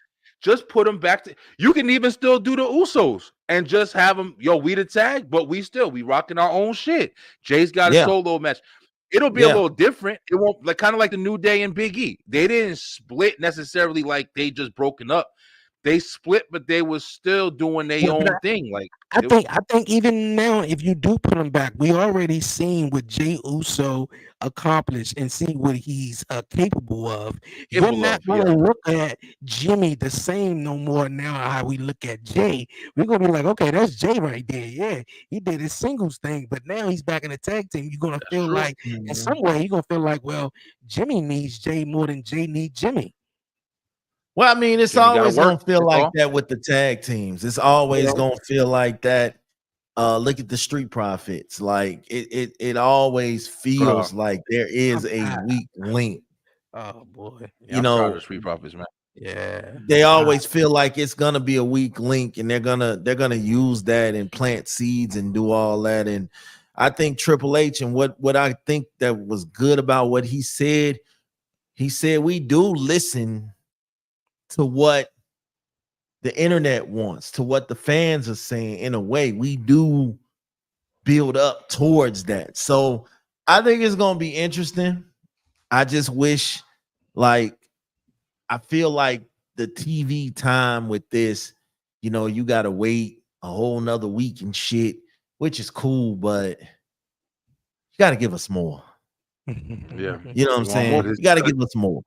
Just put them back to. You can even still do the Usos and just have them. Yo, we the tag, but we rocking our own shit. Jay's got a solo match. It'll be a little different. It won't like kind of like the New Day and Big E. They didn't split necessarily like they just broken up. They split, but they was still doing their own thing. Like I think even now, if you do put him back, we already seen what Jey Uso accomplished and see what he's capable of. You're not going to look at Jimmy the same no more now. How we look at Jay, we're gonna be like, okay, that's Jay right there. Yeah, he did his singles thing, but now he's back in the tag team. You're gonna feel like, in some way, you're gonna feel like, well, Jimmy needs Jay more than Jay needs Jimmy. Well, I mean, it's always gonna feel like that with the tag teams. It's always gonna feel like that. Look at the Street Profits. Like it always feels like there is a weak link. Oh boy, you know, the Street Profits, man. Yeah, they always feel like it's gonna be a weak link, and they're gonna use that and plant seeds and do all that. And I think Triple H and what I think that was good about what he said we do listen to what the internet wants, to what the fans are saying. In a way, we do build up towards that. So I think it's going to be interesting. I just wish, like, I feel like the TV time with this, you know, you got to wait a whole nother week and shit, which is cool, but you got to give us more. Yeah. You know what I'm saying? You got to give us more.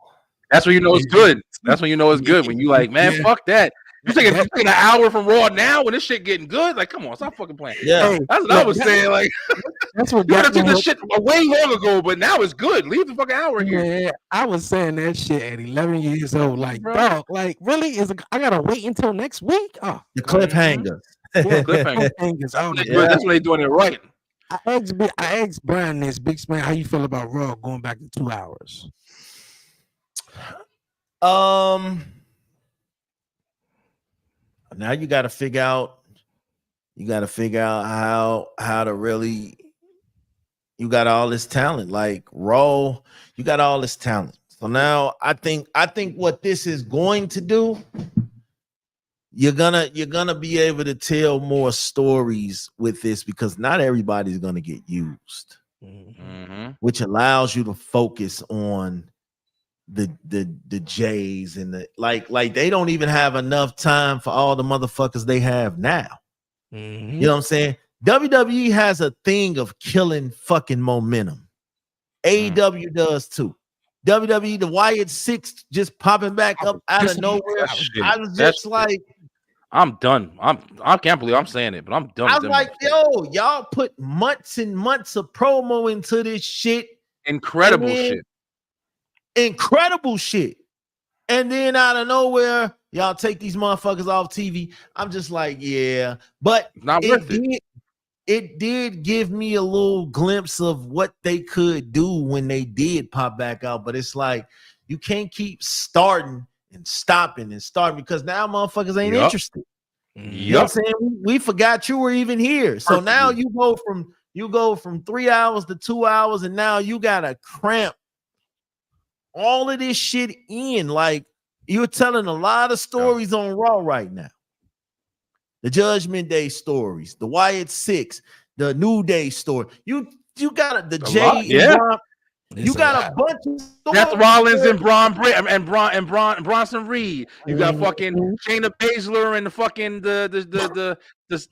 That's when you know it's good. That's when you know it's good. When you like, man, fuck that. You taking an hour from Raw now when this shit getting good? Like, come on, stop fucking playing. Yeah, that's what I was saying. Like, that's what you took this shit way long ago, but now it's good. Leave the fucking hour here. Yeah, I was saying that shit at 11 years old. Like, dog, like, really? I gotta wait until next week? Oh, the cliffhangers. Cliffhangers. That's when they doing it right. I asked Brian this, Big Span, how you feel about Raw going back to 2 hours? Now you got to figure out how to really, you got all this talent, like Raw, you got all this talent. So now I think what this is going to do, you're gonna be able to tell more stories with this, because not everybody's gonna get used, which allows you to focus on the Jays and the like they don't even have enough time for all the motherfuckers they have now. You know what I'm saying? WWE has a thing of killing fucking momentum. AEW does too. WWE, the Wyatt Six just popping back up out of nowhere. I was just like, I'm done. I can't believe I'm saying it, but I'm done. I was like, yo, y'all put months and months of promo into this shit. Incredible shit. Incredible shit. And then out of nowhere, y'all take these motherfuckers off TV. I'm just like, yeah. But not worth it. It did give me a little glimpse of what they could do when they did pop back out. But it's like, you can't keep starting and stopping and starting, because now motherfuckers ain't interested. You know what I'm saying? We forgot you were even here. So now you go from 3 hours to 2 hours, and now you gotta cramp all of this shit in. Like, you're telling a lot of stories on Raw right now. The Judgment Day stories, the Wyatt Six, the New Day story. You got the Jay and Braun. You got a bunch of stories. That's Rollins and Bronson Reed. You got fucking Shayna Baszler and the fucking the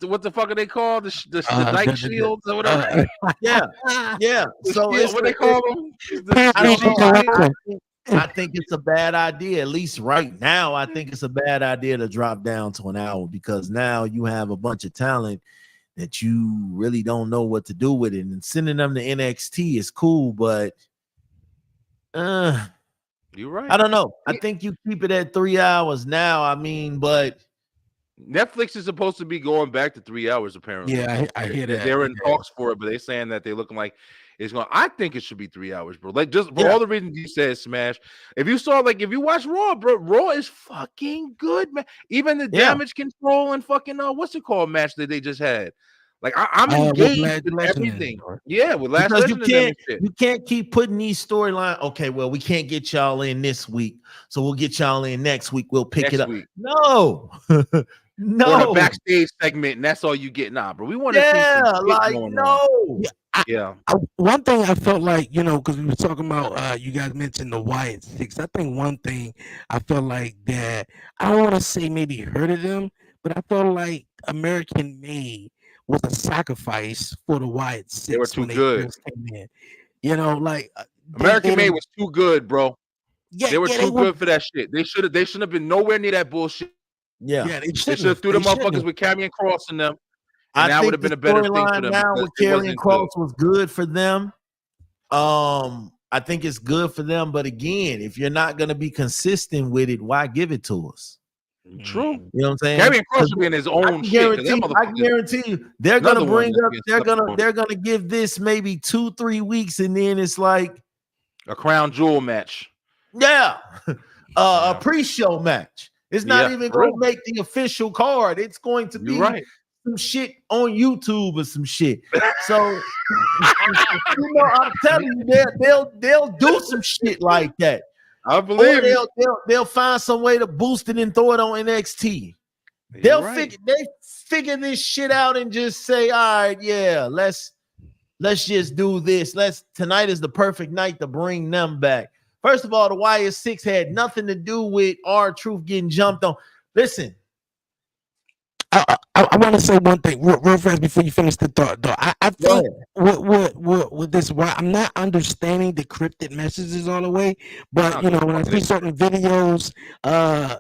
what the fuck are they called? The Dyke Shields or whatever. Yeah. So what they call them? I think it's a bad idea. At least right now, I think it's a bad idea to drop down to an hour, because now you have a bunch of talent that you really don't know what to do with it. And sending them to NXT is cool, but you're right. I don't know. I think you keep it at 3 hours now. I mean, but Netflix is supposed to be going back to 3 hours, apparently. Yeah, I hear that. They're in talks for it, but they're saying that they're looking like it's going. I think it should be 3 hours, bro. Like, just for all the reasons you said, Smash. If you watch Raw, bro, Raw is fucking good, man. Even the damage control and fucking what's it called match that they just had. Like I'm With engaged Last with Legend everything. or- Yeah, with Last Because Legend and them and shit. you can't keep putting these storylines. Okay, well, we can't get y'all in this week, so we'll get y'all in next week. We'll pick Next it up. week. No, Or the no, backstage segment, and that's all you get. Nah, bro. We want to see yeah, some shit like going on. no, Yeah. One thing I felt like, because we were talking about, you guys mentioned the Wyatt Six. I think one thing I felt like that, I don't want to say maybe hurted them, but I felt like American Made was a sacrifice for the Wyatt Six. They were too when they good. first came in. Like American Made was too good, bro. Yeah, They were yeah, too good for that shit. They shouldn't have been nowhere near that bullshit. yeah. They They should have threw the motherfuckers with Karrion Kross in them. And that would have been a better thing for storyline them. now because with it Karrion wasn't Kross was good for them. I think it's good for them, but again, if you're not going to be consistent with it, why give it to us? good. True. You know what I'm saying? Karrion Kross should be in his own shit. I can guarantee you, they're gonna another one bring that's up. being They're gonna give this maybe 2-3 weeks, and then it's like a crown jewel match. a pre-show match. It's not even for gonna real. make the official card. It's going to be You're right. some shit on YouTube or some shit. So I'm telling you, they'll do some shit like that. I Or believe it. they'll find some way to boost it and throw it on NXT. You're right. They figure this shit out and just say, all right, yeah, let's just do this. Tonight is the perfect night to bring them back. First of all, the Wyatt Six had nothing to do with R-Truth getting jumped on. Listen, I want to say one thing real fast before you finish the thought. Though I think with this, why I'm not understanding the cryptic messages all the way, but when I see certain videos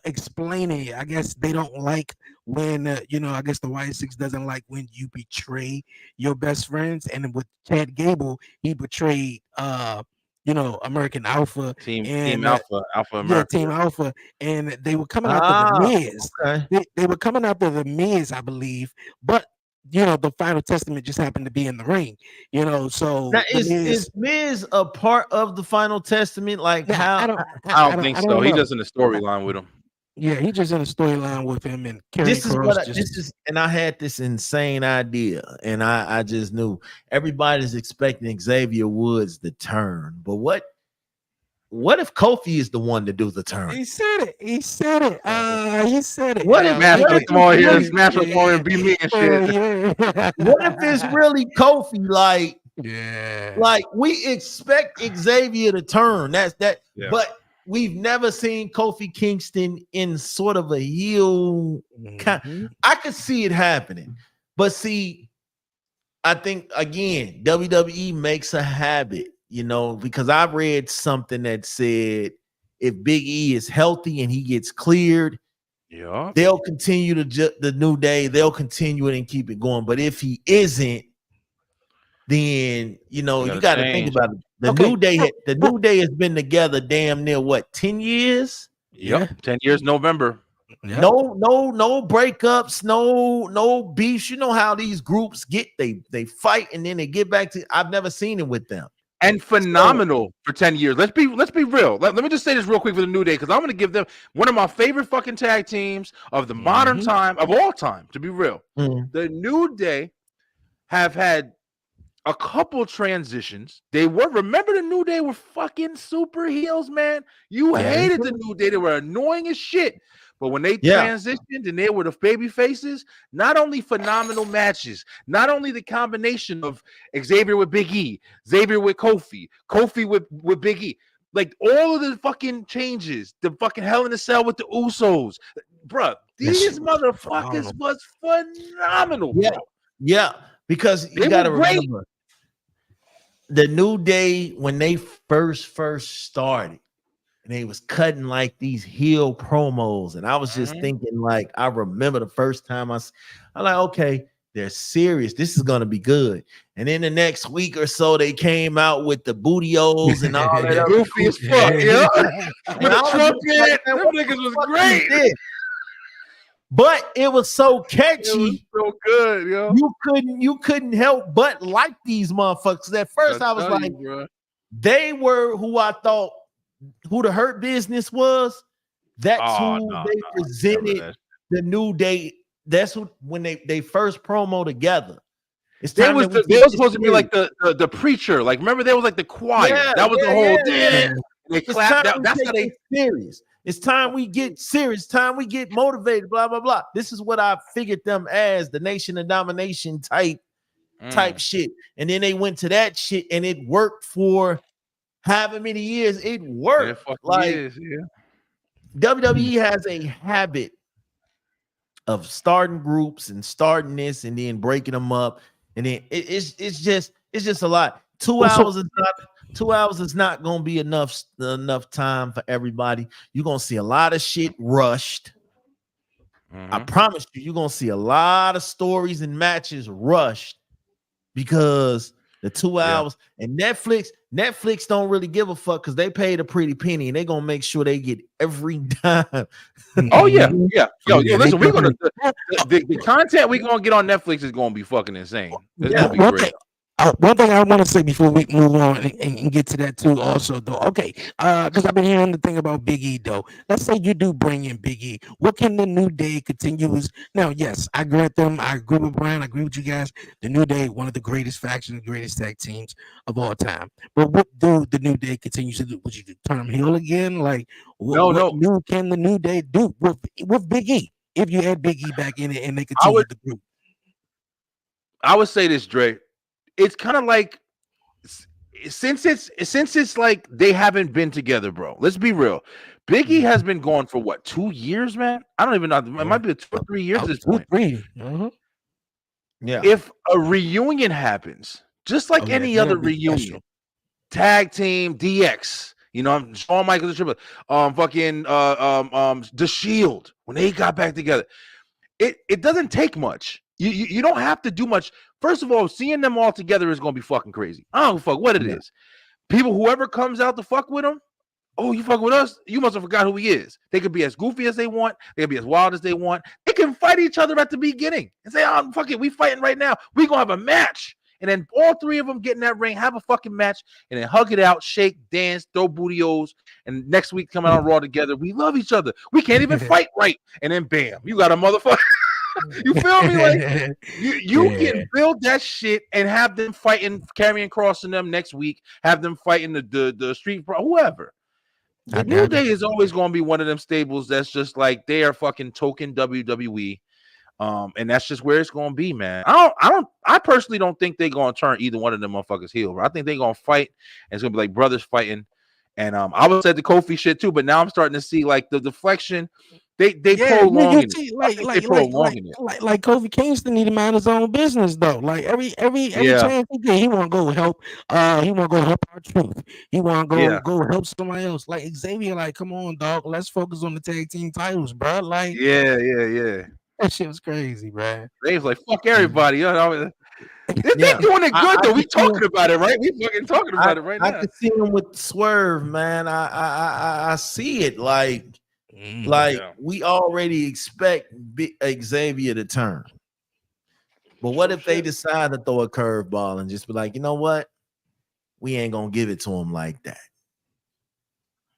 explaining it, I guess they don't like when I guess the Wyatt Six doesn't like when you betray your best friends, and with Chad Gable, he betrayed American Alpha, Team Alpha America. Team Alpha, and they were coming after the Miz. okay. They were coming after the Miz, I believe, but the Final Testament just happened to be in the ring. So Now, is Miz a part of the Final Testament? Like how? I don't think so. He does in the storyline with him. Yeah, he just in a storyline with him, and This is and I had this insane idea, and I just knew everybody's expecting Xavier Woods to turn, but what if Kofi is the one to do the turn? He said it. He said it. What if Smash come on here, Smash come on and beat me and shit. What if it's really Kofi? Like, yeah, like we expect Xavier to turn. That's that, Yeah. but we've never seen Kofi Kingston in sort of a heel kind. I could see it happening, but see, I think again, WWE makes a habit, because I read something that said if Big E is healthy and he gets cleared, they'll continue the New Day, they'll continue it and keep it going. But if he isn't, then you got to think about it. The New Day has been together damn near 10 years? Yep, 10 years November. Yep. No breakups, no beefs. You know how these groups get, they fight and then they get back to. I've never seen it with them. And phenomenal for 10 years. Let's be real. Let me just say this real quick for the New Day, because I'm going to give them one of my favorite fucking tag teams of the modern time, of all time, to be real. The New Day have had a couple transitions. Remember the New Day were fucking super heels, man. You hated the New Day. They were annoying as shit. But when they transitioned and they were the baby faces, not only phenomenal matches, not only the combination of Xavier with Big E, Xavier with Kofi with Big E, like all of the fucking changes, the fucking Hell in a Cell with the Usos, bruh, these motherfuckers was phenomenal, bro. Yeah, because you got to remember the New Day when they first started, and they was cutting like these heel promos, and I was just thinking, like, I remember the first time I'm like, okay, they're serious. This is gonna be good. And then the next week or so, they came out with the bootios and all that. Goofy as fuck, With the trumpet, them niggas was great. But it was so catchy. It was so good, yo. You couldn't help but like these motherfuckers. At first, I was like, they were who I thought who the Hurt Business was. That's who they presented the New Day. That's when they first promo together. It's They time was that we they take was this supposed to be like serious. the preacher. Like remember there was like the choir. Yeah, That was the yeah, whole yeah. They It's clapped. time we That's take how they. this serious. It's time we get serious. Time we get motivated. Blah blah blah. This is what I figured them as the Nation of Domination type shit. And then they went to that shit, and it worked for however many years. It worked. Like WWE has a habit of starting groups and starting this, and then breaking them up, and then it's just a lot. 2 hours is not. 2 hours is not gonna be enough time for everybody. You're gonna see a lot of shit rushed. I promise you're gonna see a lot of stories and matches rushed because the 2 hours and Netflix don't really give a fuck because they paid a pretty penny and they're gonna make sure they get every dime. Oh yeah. Yo, listen, we're gonna the content we're gonna get on Netflix is gonna be fucking insane. It's gonna be great. One thing I want to say before we move on and get to that too, also though, okay, because I've been hearing the thing about Big E though. Let's say you do bring in Big E. What can the New Day continues? Now, yes, I grant them. I agree with Brian. I agree with you guys. The New Day, one of the greatest factions, greatest tag teams of all time. But what do the New Day continue to do? Would you turn them heel again? Like, what new can the New Day do with Big E if you add Big E back in it and they continue the group? I would say this, Dre. It's kind of like since it's like they haven't been together, bro. Let's be real. Big E has been gone for what 2 years, man. I don't even know. It might be 2 or 3 years at this point. Yeah. If a reunion happens, just like any other reunion, tag team, DX, you know, Shawn Michaels, the Shield, when they got back together, it doesn't take much. You don't have to do much. First of all, seeing them all together is gonna be fucking crazy. I don't fuck what it is. People, whoever comes out to fuck with them, oh, you fuck with us? You must have forgot who he is. They could be as goofy as they want. They could be as wild as they want. They can fight each other at the beginning and say, "Oh, fuck it, we fighting right now. We gonna have a match." And then all three of them get in that ring, have a fucking match, and then hug it out, shake, dance, throw booty-os, and next week come out on Raw together. We love each other. We can't even fight right. And then bam, you got a motherfucker. You feel me? Like you can build that shit and have them fighting, carrying crossing them next week. Have them fighting the street, whoever. The New Day is always going to be one of them stables that's just like they are fucking token WWE, and that's just where it's going to be, man. I personally don't think they're going to turn either one of them motherfuckers heel. Bro. I think they're going to fight, and it's going to be like brothers fighting. And I would say the Kofi shit too, but now I'm starting to see like the deflection. They prolonging it. Like Kofi Kingston need to mind his own business though. Like every chance he get, he want to go help. He want to go help our truth. He want to go help somebody else. Like Xavier, like come on, dog. Let's focus on the tag team titles, bro. Like yeah. That shit was crazy, man. They was like fuck everybody. You know, they doing it good though. We talking about it, right? We fucking talking about it right now. I can see him with Swerve, man. I see it like. We already expect Xavier to turn. But what if they decide to throw a curveball and just be like, you know what? We ain't gonna give it to him like that.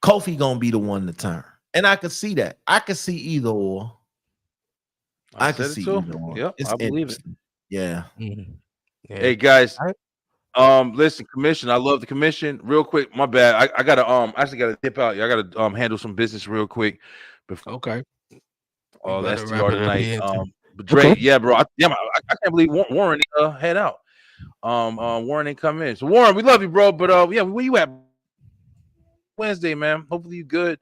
Kofi gonna be the one to turn. And I could see that. I could see either or. I could see either or. Yep, I believe it. Yeah. Hey guys. Listen, commission. I love the commission. Real quick, my bad. I gotta actually gotta dip out. I gotta handle some business real quick. Okay. Oh, that's the yard tonight. But Dre, yeah, bro. I can't believe Warren head out. Warren ain't come in. So Warren, we love you, bro. But yeah, where you at? Wednesday, man. Hopefully you good.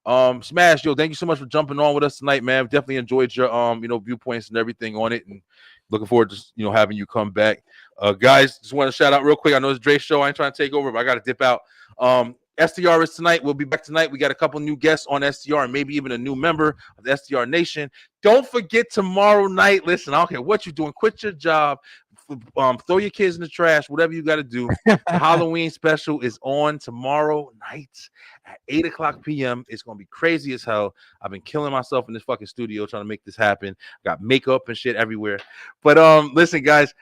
Smash, yo, thank you so much for jumping on with us tonight, man. Definitely enjoyed your viewpoints and everything on it, and looking forward to having you come back. Guys, just want to shout out real quick. I know it's Dre's show. I ain't trying to take over, but I got to dip out. STR is tonight. We'll be back tonight. We got a couple new guests on STR and maybe even a new member of the STR Nation. Don't forget tomorrow night. Listen, I don't care what you're doing. Quit your job. Throw your kids in the trash. Whatever you got to do. The Halloween special is on tomorrow night at 8:00 p.m. It's going to be crazy as hell. I've been killing myself in this fucking studio trying to make this happen. Got makeup and shit everywhere. But listen, guys.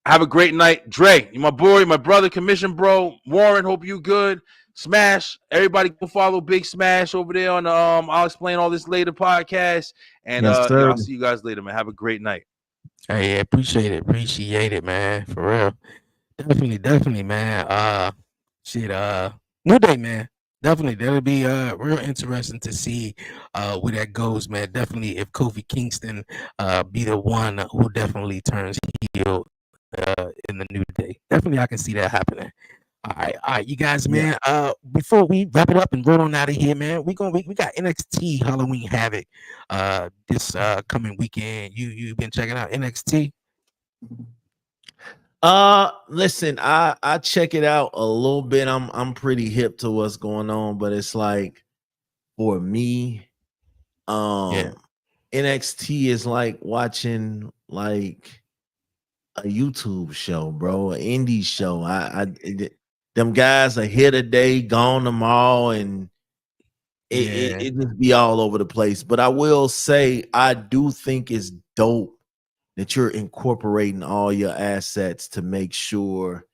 Have a great night. Dre, you my boy, my brother, commission bro. Warren, hope you good. Smash. Everybody go follow Big Smash over there on I'll explain all this later podcast. And I'll see you guys later, man. Have a great night. Hey, appreciate it, man. For real. Definitely, man. Shit, New Day, man. Definitely, that'll be real interesting to see where that goes, man. Definitely, if Kofi Kingston be the one who definitely turns heel in the New Day. Definitely, I can see that happening. All right, you guys, Yeah. man. Before we wrap it up and roll on out of here, man, we got NXT Halloween Havoc this coming weekend. You been checking out NXT? Listen, I check it out a little bit. I'm pretty hip to what's going on, but it's like for me, Yeah. NXT is like watching like a YouTube show, bro, an indie show. Them guys are here today, gone tomorrow, and Yeah. it just be all over the place. But I will say, I do think it's dope that you're incorporating all your assets to make sure,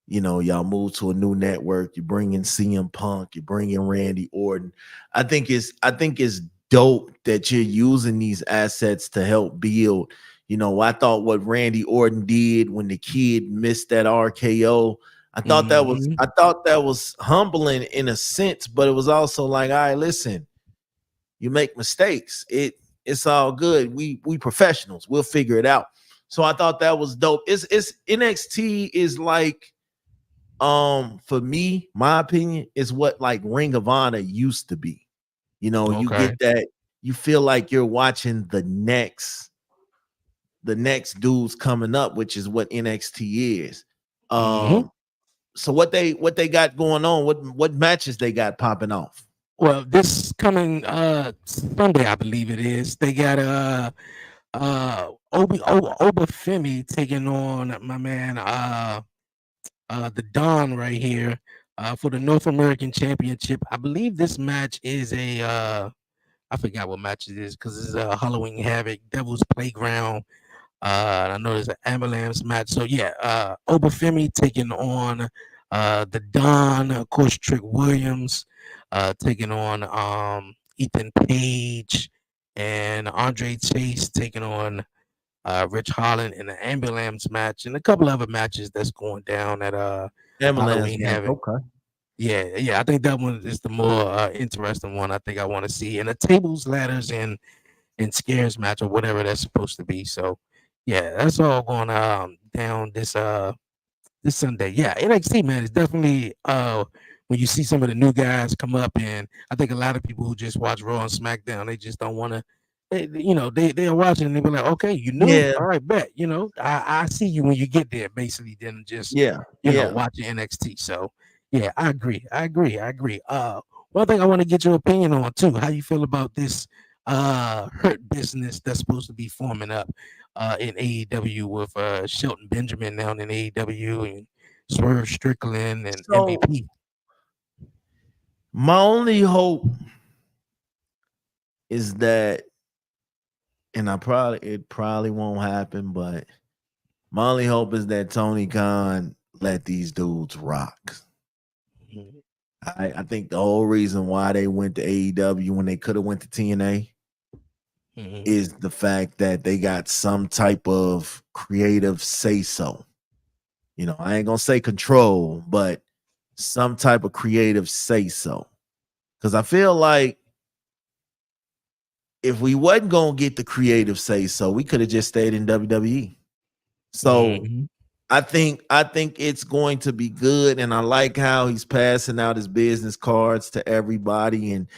you know, y'all move to a new network. You bring in CM Punk, you bring in Randy Orton. I think it's dope that you're using these assets to help build. You know, I thought what Randy Orton did when the kid missed that RKO, Mhm. I thought that was humbling in a sense, but it was also like, all right, listen, you make mistakes. It's all good. We professionals. We'll figure it out. So I thought that was dope. It's NXT is like for me, my opinion is what like Ring of Honor used to be. You know, you Okay. get that, you feel like you're watching the next dudes coming up, which is what NXT is. Mhm. So what they got going on, what matches they got popping off? Well, this coming Sunday, I believe it is. They got Obafemi taking on my man the Don right here for the North American Championship. I believe this match is a I forgot what match it is because it's a Halloween Havoc Devil's Playground. I know there's an ambulance match. So yeah, Obafemi taking on the Don, of course, Trick Williams, taking on Ethan Page and Andre Chase taking on Rich Holland in the ambulance match and a couple other matches that's going down at Ambulance Halloween match. Havoc. Okay. Yeah, I think that one is the more interesting one. I think I want to see, and the tables, ladders, and scares match or whatever that's supposed to be. So, yeah, that's all going down this Sunday. Yeah, NXT, man, is definitely when you see some of the new guys come up, and I think a lot of people who just watch Raw and SmackDown, they just don't want to. They are watching and they be like, okay, you know, Yeah, all right, bet, I see you when you get there, basically, then just yeah, yeah. watching NXT. So yeah, I agree. One thing I want to get your opinion on too, how you feel about this hurt business that's supposed to be forming up in AEW with Shelton Benjamin now in AEW and Swerve Strickland and So MVP. my only hope is that, and it probably won't happen, but my only hope is that Tony Khan let these dudes rock. Mhm. I think the whole reason why they went to AEW when they could have went to TNA Mhm. is the fact that they got some type of creative say so. You know, I ain't gonna say control, but some type of creative say so. Because I feel like if we wasn't gonna get the creative say so, we could have just stayed in WWE. So Mhm. I think it's going to be good, and I like how he's passing out his business cards to everybody. And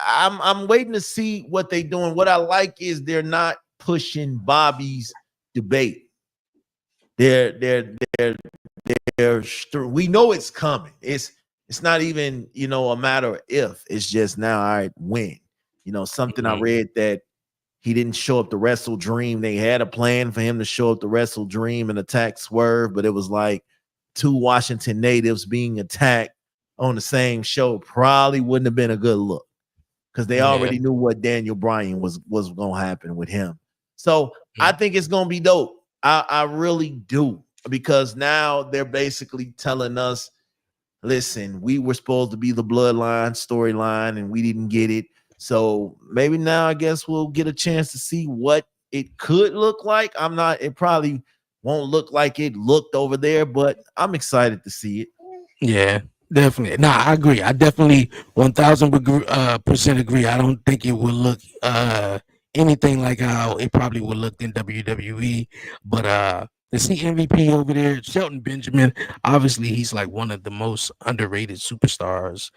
I'm waiting to see what they're doing. What I like is they're not pushing Bobby's debate. They're we know it's coming. It's not even a matter of if. It's just now. All right, when. Something I Mhm. read that he didn't show up to Wrestle Dream. They had a plan for him to show up to Wrestle Dream and attack Swerve, but it was like two Washington natives being attacked on the same show probably wouldn't have been a good look because they Yeah. already knew what Daniel Bryan was going to happen with him. So I Mhm. think it's going to be dope. I really do, because now they're basically telling us, listen, we were supposed to be the bloodline storyline and we didn't get it. So maybe now I guess we'll get a chance to see what it could look like. It probably won't look like it looked over there, but I'm excited to see it. Yeah, definitely. No, I agree. I definitely 1000% agree. I don't think it will look anything like how it probably would look in WWE. But to see MVP over there, Shelton Benjamin, obviously he's like one of the most underrated superstars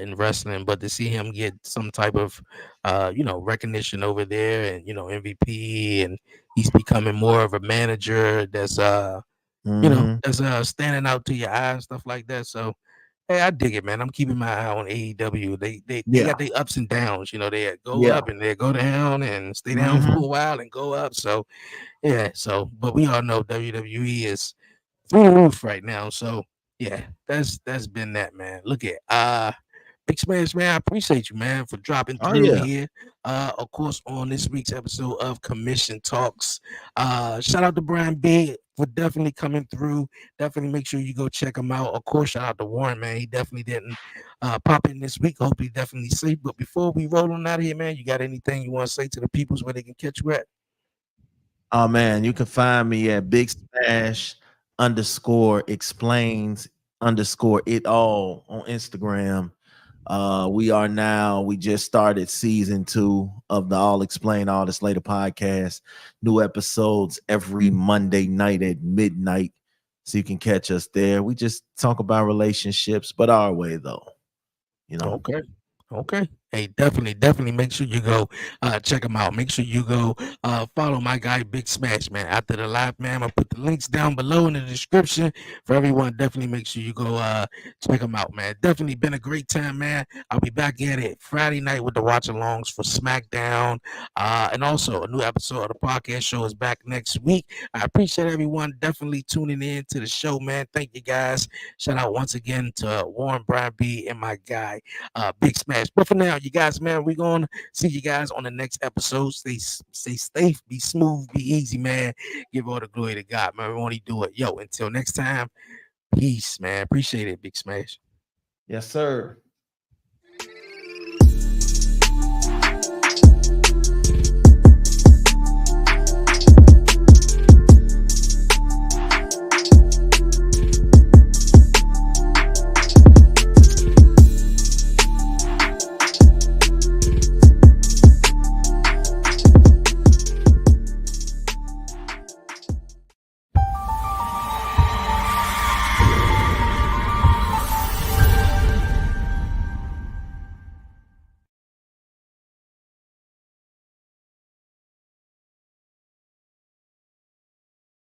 in wrestling. But to see him get some type of recognition over there, and MVP, and he's becoming more of a manager that's that's standing out to your eye and stuff like that. So hey, I dig it, man. I'm keeping my eye on AEW. They Yeah. got their ups and downs. They go Yeah. up and they go down and stay down for a while and go up. So yeah, but we all know WWE is through the roof right now. So yeah, that's been that, man. Look at Big Smash, man. I appreciate you, man, for dropping Oh, through yeah. here. Of course, on this week's episode of Commission Talks. Shout out to Brian B for definitely coming through. Definitely make sure you go check him out. Of course, shout out to Warren, man. He definitely didn't pop in this week. Hope he definitely safe. But before we roll on out of here, man, you got anything you want to say to the peoples where they can catch you at? Oh man, you can find me at Big Smash _explains _ it all on Instagram. We just started season 2 of the All Explain All This Later podcast. New episodes every Monday night at midnight, so you can catch us there. We just talk about relationships, but our way though, Okay. Hey, definitely make sure you go check him out. Make sure you go follow my guy Big Smash, man. After the live, man, I'll put the links down below in the description for everyone. Definitely make sure you go check him out, man. Definitely been a great time, man. I'll be back at it Friday night with the watch alongs for SmackDown. And also a new episode of the podcast show is back next week. I appreciate everyone definitely tuning in to the show, man. Thank you guys. Shout out once again to Warren, Brian B, and my guy Big Smash. But for now, you guys, man, we're gonna see you guys on the next episode. Stay safe, be smooth, be easy, man. Give all the glory to God, man. We want to do it. Yo, until next time, peace, man. Appreciate it, Big Smash. Yes, sir.